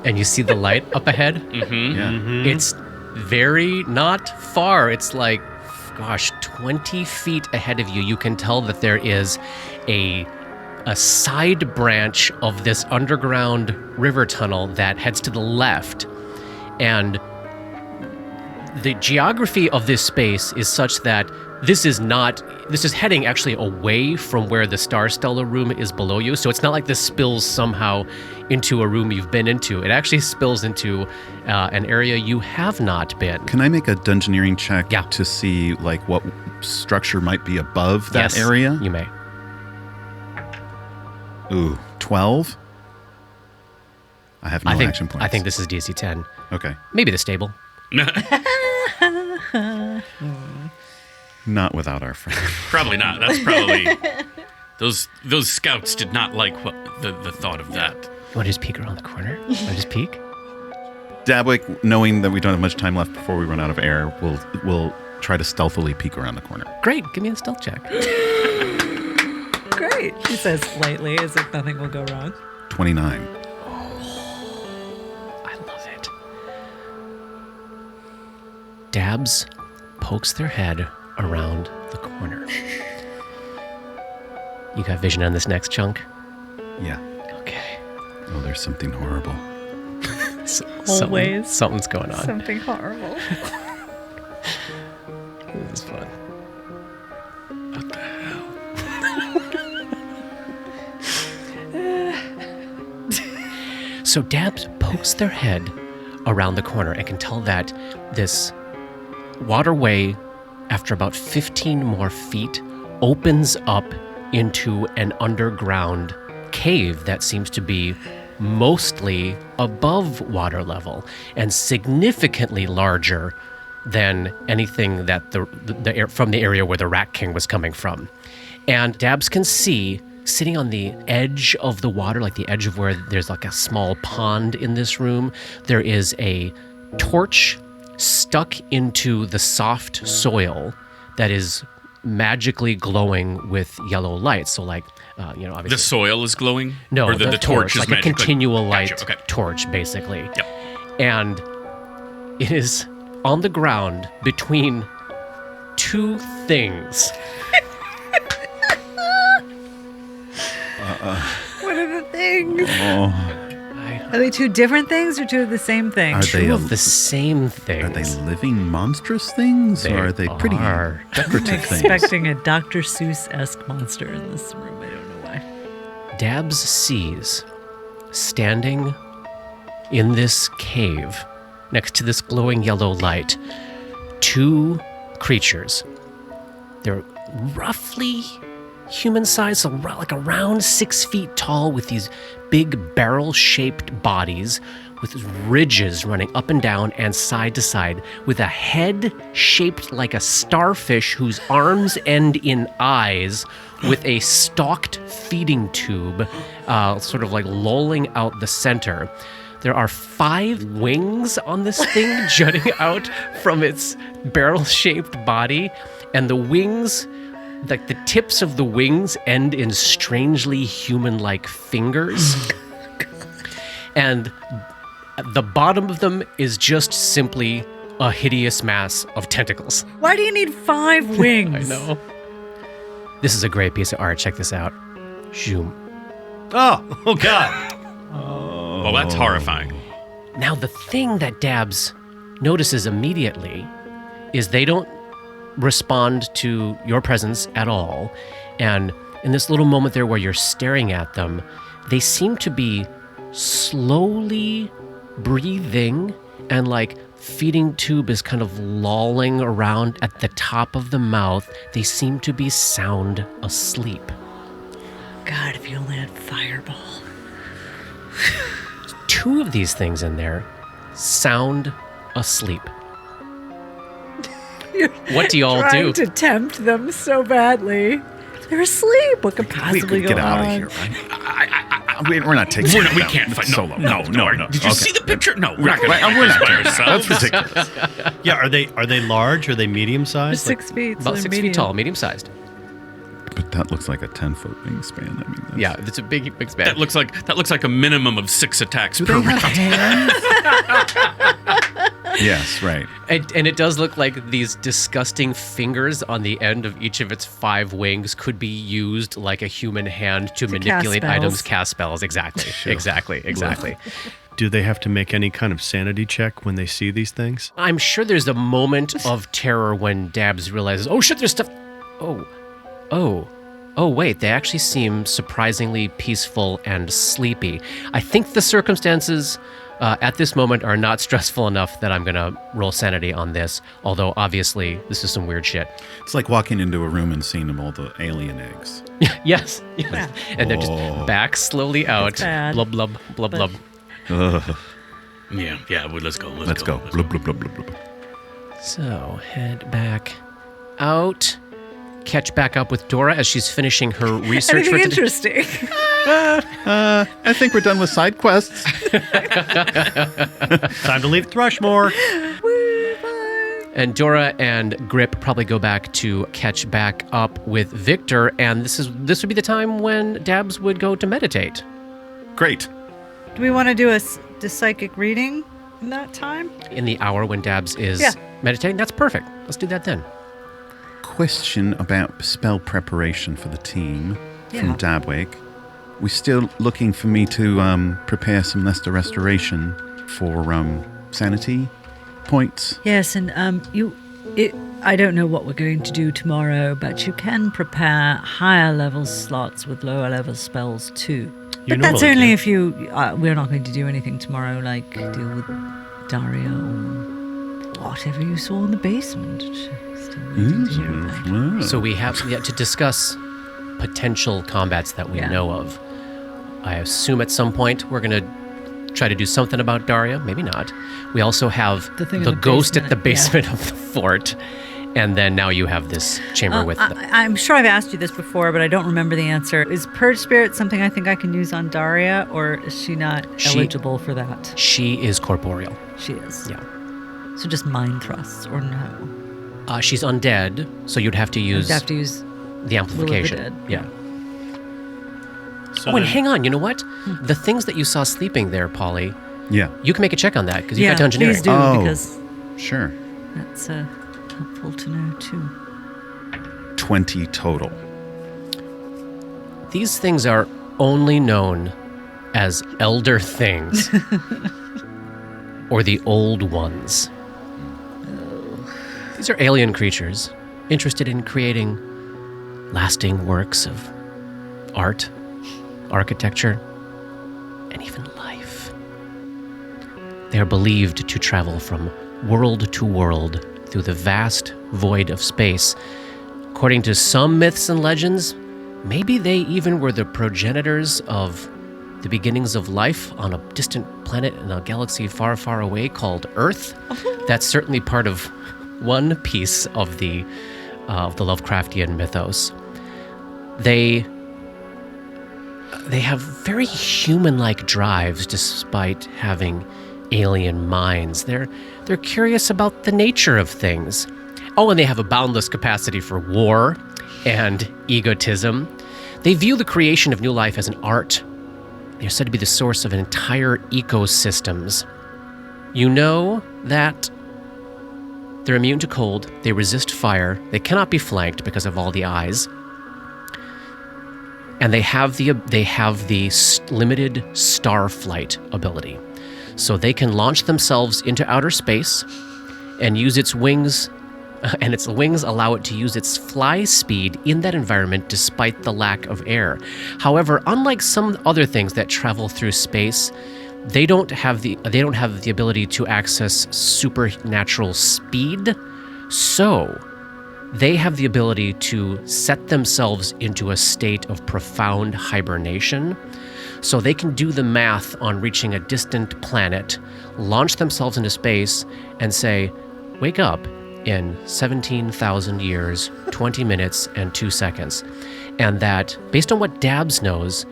and you see the light up ahead. Yeah. It's very not far. It's like, 20 feet ahead of you. You can tell that there is a side branch of this underground river tunnel that heads to the left. And the geography of this space is such that this is heading actually away from where the Star Stellar room is below you. So it's not like this spills somehow into a room you've been into. It actually spills into an area you have not been. Can I make a dungeoneering check Yeah. to see like what structure might be above that Yes, area? You may. Ooh, 12? I have no action points. I think this is DC 10. Okay. Maybe the stable. Not without our friend. probably not. That's probably those scouts did not like what the thought of that. You want to just peek around the corner? Want to just peek? Dabwick, knowing that we don't have much time left before we run out of air, will try to stealthily peek around the corner. Great. Give me a stealth check. Great, she says lightly, as if nothing will go wrong. 29. I love it. Dabs pokes their head around the corner. You got vision on this next chunk? Yeah. Okay. Oh, there's something horrible. Always. Something's going on. Something horrible. This is fun. What the hell? So Dabs pokes their head around the corner and can tell that this waterway, after about 15 more feet, opens up into an underground cave that seems to be mostly above water level and significantly larger than anything that from the area where the Rat King was coming from. And Dabbs can see, sitting on the edge of the water, like the edge of where there's like a small pond in this room, there is a torch stuck into the soft soil that is magically glowing with yellow light. So like, obviously. The soil is glowing? No, or the torch is like magically... a continual light Gotcha, okay. torch, basically. Yep. And it is on the ground between two things. What are the things? Oh, Are they two different things or two of the same thing? Are they Two of the same things. are they living monstrous things, They or are they pretty are. I'm decorative things? expecting a Dr. Seuss-esque monster in this room. I don't know why. Dabbs sees, standing in this cave, next to this glowing yellow light, two creatures. They're roughly human-sized, so like around 6 feet tall, with these big barrel-shaped bodies with ridges running up and down and side to side, with a head shaped like a starfish whose arms end in eyes, with a stalked feeding tube sort of like lolling out the center. There are 5 wings on this thing jutting out from its barrel-shaped body, and the wings, like the tips of the wings, end in strangely human-like fingers. And the bottom of them is just simply a hideous mass of tentacles. Why do you need 5 wings? I know. This is a great piece of art. Check this out. Zoom. Oh God. Well, that's horrifying. Now, the thing that Dabbs notices immediately is they don't respond to your presence at all. And in this little moment there where you're staring at them, they seem to be slowly breathing, and like feeding tube is kind of lolling around at the top of the mouth. They seem to be sound asleep. God, if you only had Fireball. 2 of these things in there sound asleep. What do y'all Trying do? to tempt them so badly. They're asleep. What could We possibly could go get out of on? here, right? We're not taking We that can't fight. solo. No. Did you Okay. see the picture? No, we're not going Right, to we're not by doing that. ourselves. That's ridiculous. Yeah, are they large? Are they medium They're sized? 6 feet. so About they're 6 medium. feet tall, medium-sized. But that looks like a 10-foot wingspan. I mean, that's... Yeah, it's a big span. That looks like a minimum of 6 attacks Do per they have round. hands? Yes, right. And it does look like these disgusting fingers on the end of each of its 5 wings could be used like a human hand to manipulate spells. items, cast spells. Exactly. Exactly. Do they have to make any kind of sanity check when they see these things? I'm sure there's a moment of terror when Dabbs realizes, oh shit, there's stuff. Oh, wait, they actually seem surprisingly peaceful and sleepy. I think the circumstances at this moment are not stressful enough that I'm going to roll sanity on this, although obviously this is some weird shit. It's like walking into a room and seeing all the alien eggs. Yes. And then just back slowly out. bad. Blub, blub, blub, blub. Ugh. Yeah. Well, let's go. Let's go. Blub, blub, blub, blub, blub. So, head back out. Catch back up with Dora as she's finishing her research Anything for today. interesting? I think we're done with side quests. Time to leave Thrushmore. And Dora and Grip probably go back to catch back up with Victor, and this would be the time when Dabbs would go to meditate. Great. Do we want to do the psychic reading in that time? In the hour when Dabbs is Yeah. meditating, that's perfect. Let's do that then. Question about spell preparation for the team Yeah. from Dabwake. We're still looking for me to prepare some Lester Restoration for sanity points. Yes, and I don't know what we're going to do tomorrow, but you can prepare higher level slots with lower level spells too. You But that's normally only do. if you. We're not going to do anything tomorrow, like deal with Daria or whatever you saw in the basement. Still waiting to hear about. So we have yet to discuss potential combats that we Yeah. know of. I assume at some point we're going to try to do something about Daria. Maybe not. We also have The thing in the the ghost at the basement, basement of the fort. And then now you have this chamber with the... I'm sure I've asked you this before, but I don't remember the answer. Is Purge Spirit something I think I can use on Daria, or is she not eligible for that? She is corporeal. She is. Yeah. So just mind thrusts, or no? She's undead, so you'd have to You'd use have to use the amplification. Dead. Yeah. So Oh, and then- hang on. You know what? The things that you saw sleeping there, Polly, Yeah, you can make a check on that because you yeah, got to engineering. please do, Oh. because sure. that's helpful to know, too. 20 total. These things are only known as elder things or the old ones. These are alien creatures interested in creating lasting works of art, architecture, and even life. They are believed to travel from world to world through the vast void of space. According to some myths and legends, maybe they even were the progenitors of the beginnings of life on a distant planet in a galaxy far, far away called Earth. That's certainly part of one piece of the Lovecraftian mythos. They have very human-like drives despite having alien minds. They're curious about the nature of things. Oh, and they have a boundless capacity for war and egotism. They view the creation of new life as an art. They're said to be the source of entire ecosystems. You know that they're immune to cold, they resist fire, they cannot be flanked because of all the eyes. And they have the limited star flight ability. So they can launch themselves into outer space and use its wings, and its wings allow it to use its fly speed in that environment despite the lack of air. However, unlike some other things that travel through space, they don't have the ability to access supernatural speed. So they have the ability to set themselves into a state of profound hibernation. So they can do the math on reaching a distant planet, launch themselves into space, and say, wake up in 17,000 years, 20 minutes, and 2 seconds. And that, based on what Dabbs knows,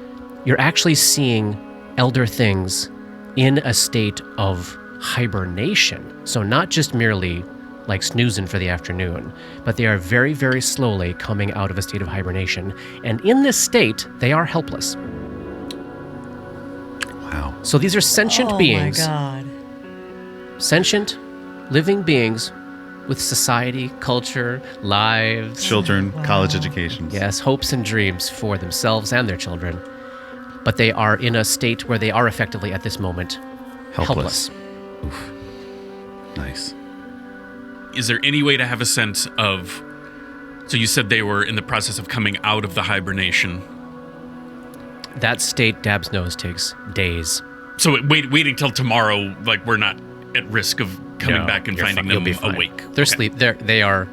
you're actually seeing elder things in a state of hibernation. So not just merely like snoozing for the afternoon, but they are very, very slowly coming out of a state of hibernation. And in this state, they are helpless. Wow. So these are sentient beings. Oh my God. Sentient, living beings with society, culture, lives, Children, college educations. yes, hopes and dreams for themselves and their children. But they are in a state where they are effectively, at this moment, helpless. Oof. Nice. Is there any way to have a sense of... So you said they were in the process of coming out of the hibernation. That state, Dabbs knows, takes days. So waiting till tomorrow, like we're not at risk of coming No, back and you're finding fine. You'll them be fine. awake. They're Okay. sleep. They are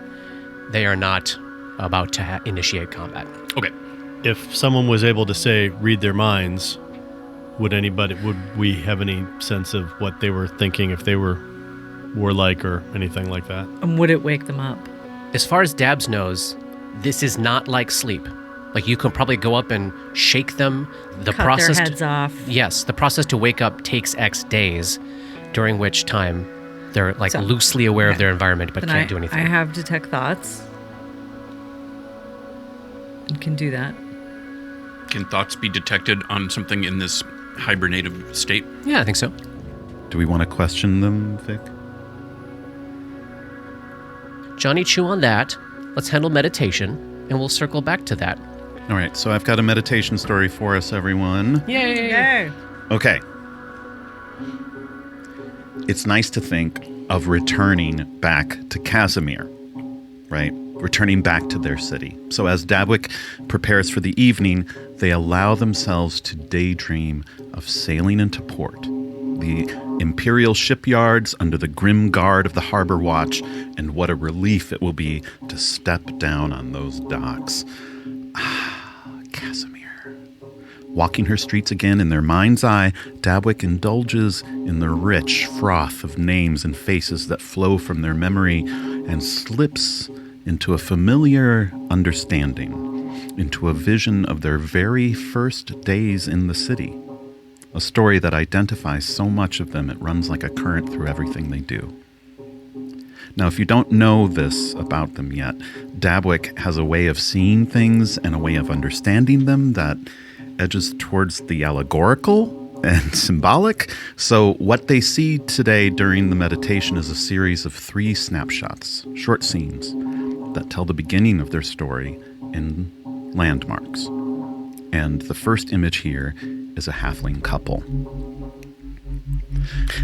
not about to initiate combat. Okay. If someone was able to say read their minds, would we have any sense of what they were thinking if they were warlike or anything like that? And would it wake them up? As far as Dabbs knows, this is not like sleep. Like you can probably go up and shake them. The Cut process. their heads off. Yes, the process to wake up takes X days, during which time they're like So- loosely aware of okay. their environment but Then can't do anything. I have detect thoughts. You can do that. Can thoughts be detected on something in this hibernative state? Yeah, I think so. Do we want to question them, Vic? Johnny, chew on that. Let's handle meditation, and we'll circle back to that. All right, so I've got a meditation story for us, everyone. Yay! Okay. It's nice to think of returning back to Casimir, right? Returning back to their city. So as Dabwick prepares for the evening, they allow themselves to daydream of sailing into port, the Imperial shipyards under the grim guard of the Harbor Watch, and what a relief it will be to step down on those docks. Casimir. Walking her streets again in their mind's eye, Dabwick indulges in the rich froth of names and faces that flow from their memory and slips into a familiar understanding, into a vision of their very first days in the city. A story that identifies so much of them it runs like a current through everything they do. Now, if you don't know this about them yet, Dabwick has a way of seeing things and a way of understanding them that edges towards the allegorical and symbolic. So what they see today during the meditation is a series of 3 snapshots, short scenes, that tell the beginning of their story in landmarks. And the first image here is a halfling couple.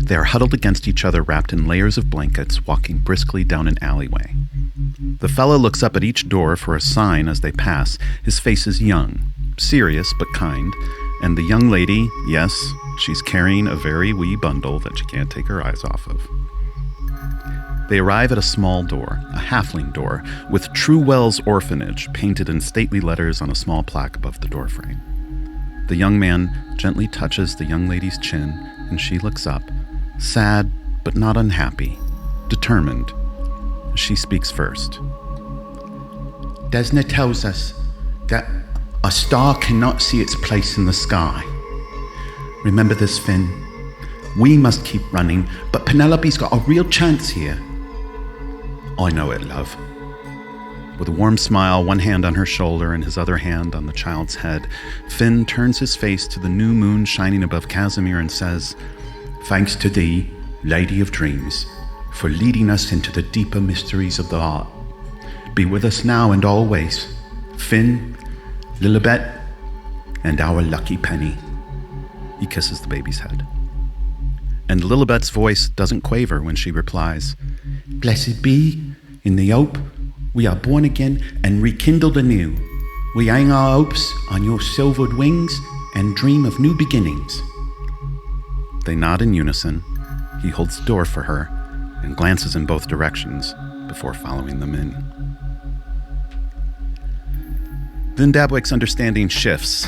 They are huddled against each other, wrapped in layers of blankets, walking briskly down an alleyway. The fellow looks up at each door for a sign as they pass. His face is young, serious but kind, and the young lady, yes, she's carrying a very wee bundle that she can't take her eyes off of. They arrive at a small door, a halfling door, with Truewell's Orphanage painted in stately letters on a small plaque above the doorframe. The young man gently touches the young lady's chin, and she looks up, sad but not unhappy, determined. She speaks first. Desna tells us that a star cannot see its place in the sky. Remember this, Finn. We must keep running, but Penelope's got a real chance here. I know it, love. With a warm smile, one hand on her shoulder and his other hand on the child's head, Finn turns his face to the new moon shining above Casimir and says, "Thanks to thee, Lady of Dreams, for leading us into the deeper mysteries of the art. Be with us now and always, Finn, Lilibet, and our lucky Penny." He kisses the baby's head. And Lilibet's voice doesn't quaver when she replies, "Blessed be, in the hope we are born again and rekindled anew. We hang our hopes on your silvered wings and dream of new beginnings." They nod in unison. He holds the door for her and glances in both directions before following them in. Then Dabwick's understanding shifts,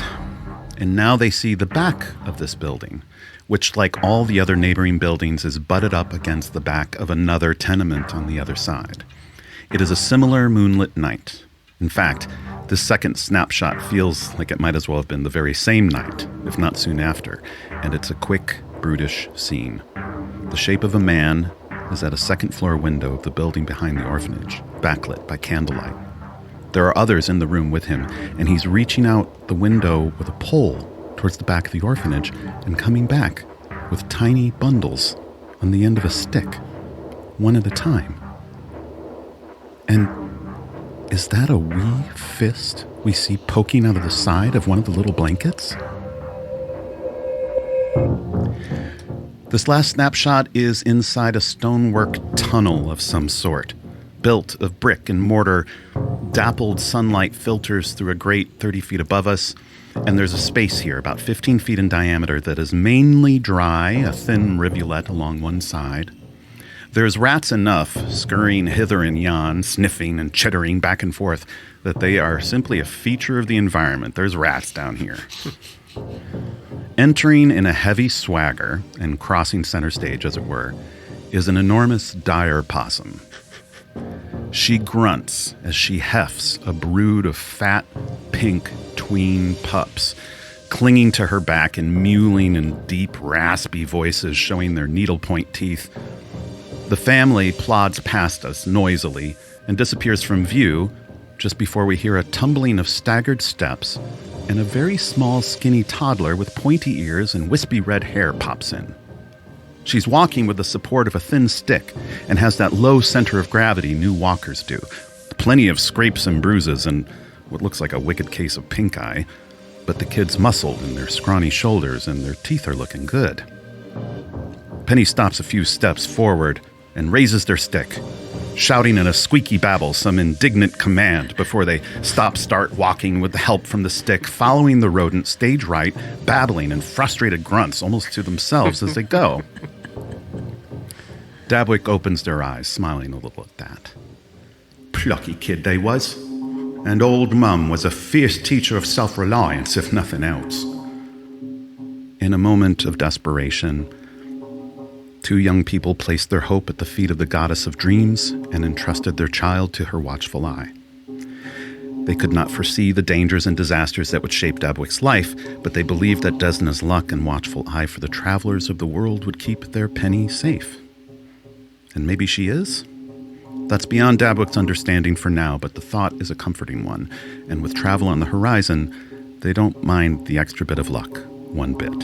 and now they see the back of this building, which, like all the other neighboring buildings, is butted up against the back of another tenement on the other side. It is a similar moonlit night. In fact, this second snapshot feels like it might as well have been the very same night, if not soon after, and it's a quick, brutish scene. The shape of a man is at a second-floor window of the building behind the orphanage, backlit by candlelight. There are others in the room with him, and he's reaching out the window with a pole towards the back of the orphanage and coming back with tiny bundles on the end of a stick, one at a time. And is that a wee fist we see poking out of the side of one of the little blankets? This last snapshot is inside a stonework tunnel of some sort, built of brick and mortar. Dappled sunlight filters through a grate 30 feet above us, and there's a space here about 15 feet in diameter that is mainly dry, a thin rivulet along one side. There's rats enough scurrying hither and yon, sniffing and chittering back and forth, that they are simply a feature of the environment. There's rats down here. Entering in a heavy swagger and crossing center stage, as it were, is an enormous dire possum. She grunts as she hefts a brood of fat, pink tween pups, clinging to her back and mewling in deep, raspy voices showing their needlepoint teeth. The family plods past us noisily and disappears from view just before we hear a tumbling of staggered steps, and a very small, skinny toddler with pointy ears and wispy red hair pops in. She's walking with the support of a thin stick and has that low center of gravity new walkers do. Plenty of scrapes and bruises and what looks like a wicked case of pink eye, but the kid's muscled in their scrawny shoulders and their teeth are looking good. Penny stops a few steps forward and raises their stick. shouting in a squeaky babble some indignant command before they start walking with the help from the stick, following the rodent stage right, babbling in frustrated grunts almost to themselves as they go. Dabwick opens their eyes, smiling a little at that. Plucky kid they was. And old Mum was a fierce teacher of self-reliance, if nothing else. In a moment of desperation, two young people placed their hope at the feet of the goddess of dreams and entrusted their child to her watchful eye. They could not foresee the dangers and disasters that would shape Dabwick's life, but they believed that Desna's luck and watchful eye for the travelers of the world would keep their Penny safe. And maybe she is? That's beyond Dabwick's understanding for now, but the thought is a comforting one, and with travel on the horizon, they don't mind the extra bit of luck, one bit.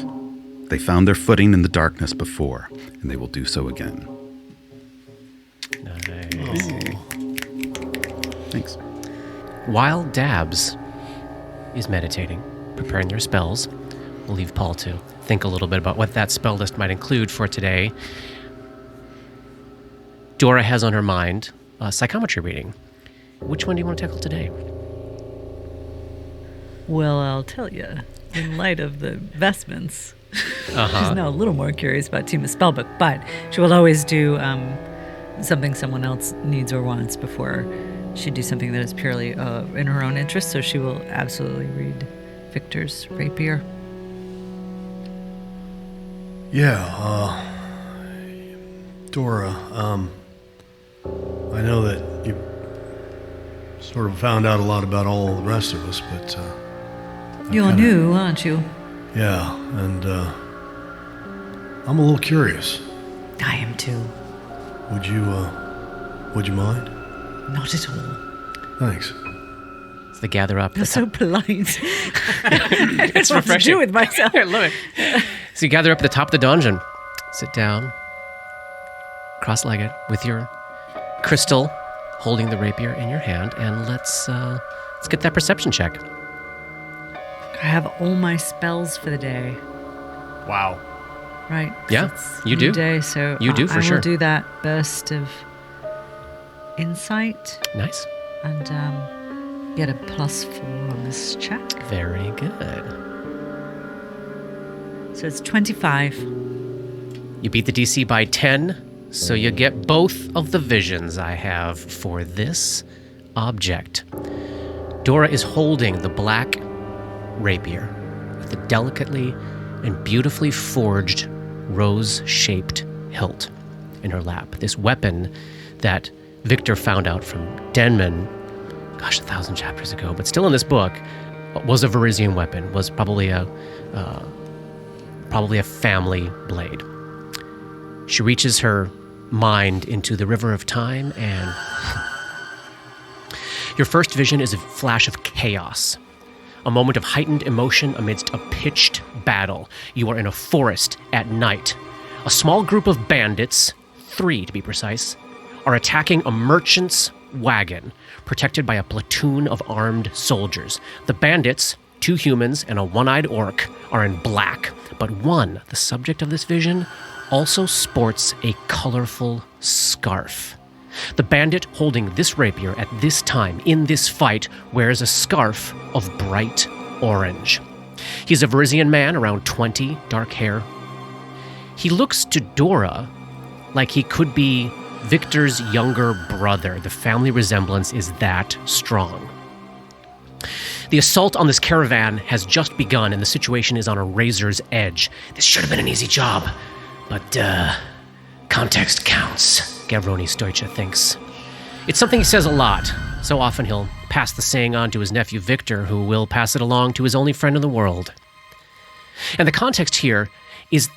They found their footing in the darkness before, and they will do so again. Nice. Thanks. While Dabs is meditating, preparing their spells, we'll leave Paul to think a little bit about what that spell list might include for today. Dora has on her mind a psychometry reading. Which one do you want to tackle today? Well, I'll tell you, in light of the vestments, she's Uh-huh. now a little more curious about Tima's spellbook, but she will always do something someone else needs or wants before she do something that is purely in her own interest, so she will absolutely read Victor's rapier. Yeah, Dora, I know that you sort of found out a lot about all the rest of us, but You're new, aren't you? yeah, and I'm a little curious. I am too. Would you mind? Not at all. Thanks. So they gather up. You're so polite. It's What to refreshing. do with myself? I love it. So you gather up at the top of the dungeon. Sit down, cross-legged, with your crystal holding the rapier in your hand, and let's get that perception check. I have all my spells for the day. Wow. Right. Yeah, It's you a new do. Day, so You do, for I sure. will do that burst of insight Nice. and get a +4 on this check. Very good. So it's 25. You beat the DC by 10, so you get both of the visions I have for this object. Dora is holding the black rapier with the delicately and beautifully forged rose-shaped hilt in her lap. This weapon that Victor found out from Denman, 1,000 chapters ago, but still in this book, was a Varisian weapon, was probably a family blade. She reaches her mind into the river of time, and your first vision is a flash of chaos. A moment of heightened emotion amidst a pitched battle. You are in a forest at night. A small group of bandits, 3 to be precise, are attacking a merchant's wagon, protected by a platoon of armed soldiers. The bandits, 2 humans and a one-eyed orc, are in black, but one, the subject of this vision, also sports a colorful scarf. The bandit holding this rapier at this time in this fight wears a scarf of bright orange. He's a Varisian man, around 20, dark hair. He looks to Dora like he could be Victor's younger brother. The family resemblance is that strong. The assault on this caravan has just begun, and the situation is on a razor's edge. This should have been an easy job, but context counts, Gavroni Stoicha thinks. It's something he says a lot. So often he'll pass the saying on to his nephew Victor, who will pass it along to his only friend in the world. And the context here is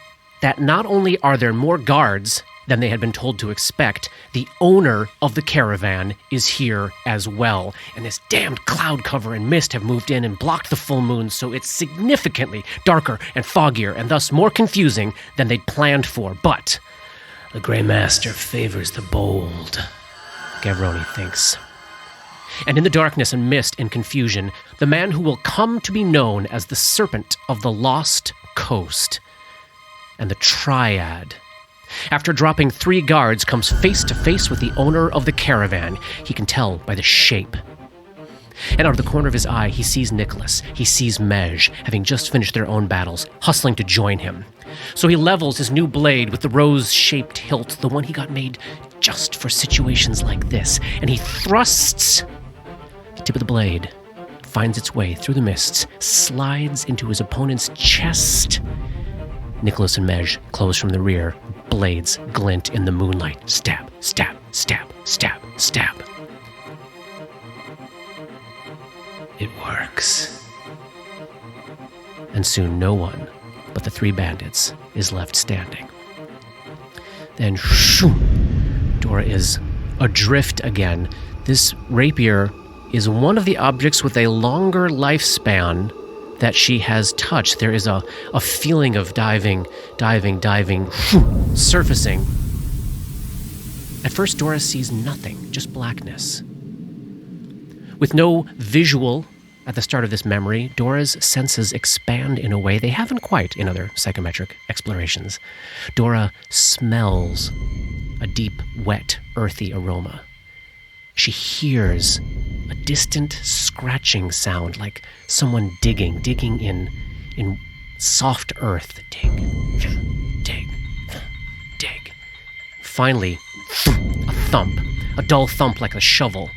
that not only are there more guards than they had been told to expect, the owner of the caravan is here as well. And this damned cloud cover and mist have moved in and blocked the full moon, so it's significantly darker and foggier, and thus more confusing than they'd planned for. But the Grey Master favors the bold, Gavroni thinks. And in the darkness and mist and confusion, the man who will come to be known as the Serpent of the Lost Coast, and the Triad, After dropping 3 guards, comes face to face with the owner of the caravan. He can tell by the shape. And out of the corner of his eye, he sees Nicholas. He sees Mej, having just finished their own battles, hustling to join him. So he levels his new blade with the rose-shaped hilt, the one he got made just for situations like this, and he thrusts. The tip of the blade finds its way through the mists, slides into his opponent's chest. Nicholas and Mej close from the rear. Blades glint in the moonlight. Stab, stab, stab, stab, stab. It works. And soon no one but the 3 bandits is left standing. Then, shoo, Dora is adrift again. This rapier is one of the objects with a longer lifespan that she has touched. There is a feeling of diving, surfacing. At first, Dora sees nothing, just blackness. With no visual at the start of this memory, Dora's senses expand in a way they haven't quite in other psychometric explorations. Dora smells a deep, wet, earthy aroma. She hears a distant scratching sound, like someone digging in soft earth. Dig. Finally, a thump, a dull thump like a shovel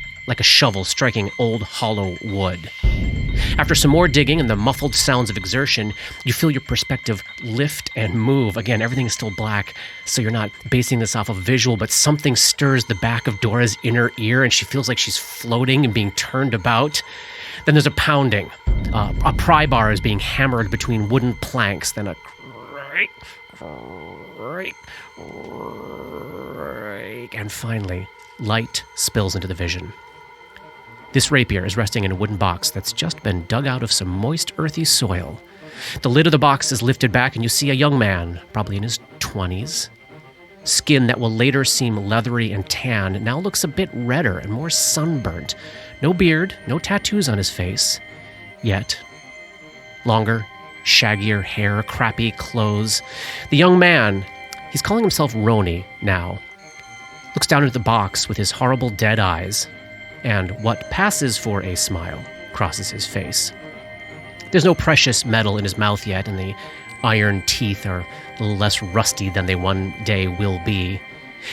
striking old hollow wood. After some more digging and the muffled sounds of exertion, you feel your perspective lift and move. Again, everything is still black, so you're not basing this off of visual, but something stirs the back of Dora's inner ear, and she feels like she's floating and being turned about. Then there's a pounding. A pry bar is being hammered between wooden planks, then a creak, and finally, light spills into the vision. This rapier is resting in a wooden box that's just been dug out of some moist, earthy soil. The lid of the box is lifted back, and you see a young man, probably in his 20s. Skin that will later seem leathery and tan now looks a bit redder and more sunburnt. No beard, no tattoos on his face. Yet, longer, shaggier hair, crappy clothes. The young man, he's calling himself Roni now, looks down into the box with his horrible dead eyes, and what passes for a smile crosses his face. There's no precious metal in his mouth yet, and the iron teeth are a little less rusty than they one day will be.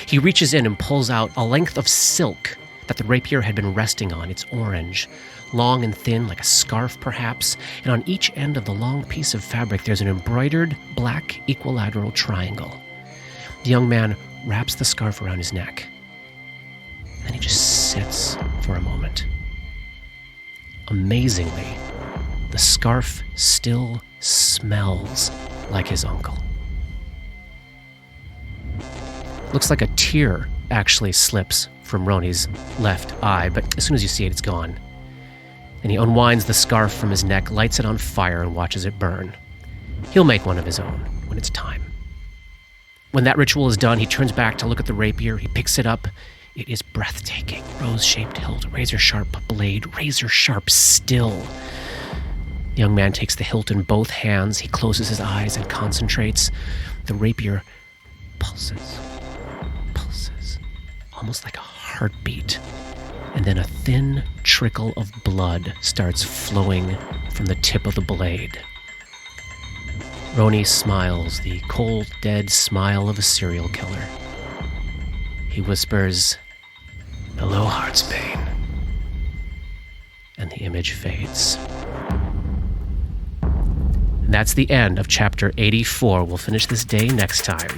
He reaches in and pulls out a length of silk that the rapier had been resting on. It's orange, long and thin, like a scarf perhaps, and on each end of the long piece of fabric there's an embroidered black equilateral triangle. The young man wraps the scarf around his neck. And then he just sits for a moment. Amazingly, the scarf still smells like his uncle. Looks like a tear actually slips from Roni's left eye, but as soon as you see it, it's gone. And he unwinds the scarf from his neck, lights it on fire, and watches it burn. He'll make one of his own when it's time. When that ritual is done, he turns back to look at the rapier. He picks it up. It is breathtaking. Rose-shaped hilt, razor-sharp blade, razor-sharp still. The young man takes the hilt in both hands. He closes his eyes and concentrates. The rapier pulses, almost like a heartbeat. And then a thin trickle of blood starts flowing from the tip of the blade. Roni smiles, the cold, dead smile of a serial killer. He whispers, "Hello, Heartsbane." And the image fades. And that's the end of chapter 84. We'll finish this day next time.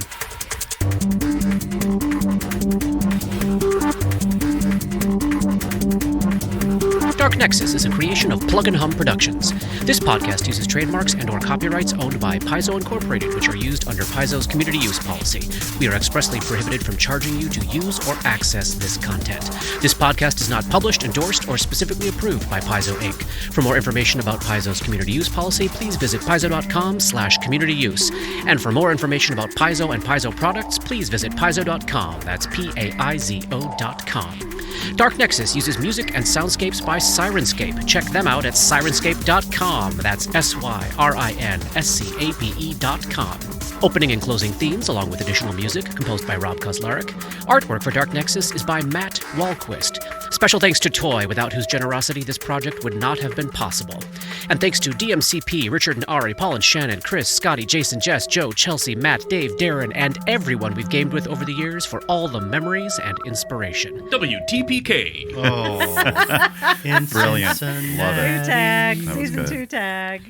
Dark Nexus is a creation of Plug and Hum Productions. This podcast uses trademarks and/or copyrights owned by Paizo Incorporated, which are used under Paizo's community use policy. We are expressly prohibited from charging you to use or access this content. This podcast is not published, endorsed, or specifically approved by Paizo Inc. For more information about Paizo's community use policy, please visit paizo.com/communityuse. And for more information about Paizo and Paizo products, please visit paizo.com. That's Paizo.com. Dark Nexus uses music and soundscapes by Sirenscape. Check them out at sirenscape.com. That's SYRINSCAPE.com. Opening and closing themes, along with additional music, composed by Rob Kauzlaric. Artwork for Dark Nexus is by Matt Wahlquist. Special thanks to Toy, without whose generosity this project would not have been possible. And thanks to DMCP, Richard and Ari, Paul and Shannon, Chris, Scotty, Jason, Jess, Joe, Chelsea, Matt, Dave, Darren, and everyone we've gamed with over the years for all the memories and inspiration. WTPK. Oh, Brilliant. Love it. Tag, That was season good. 2 tag.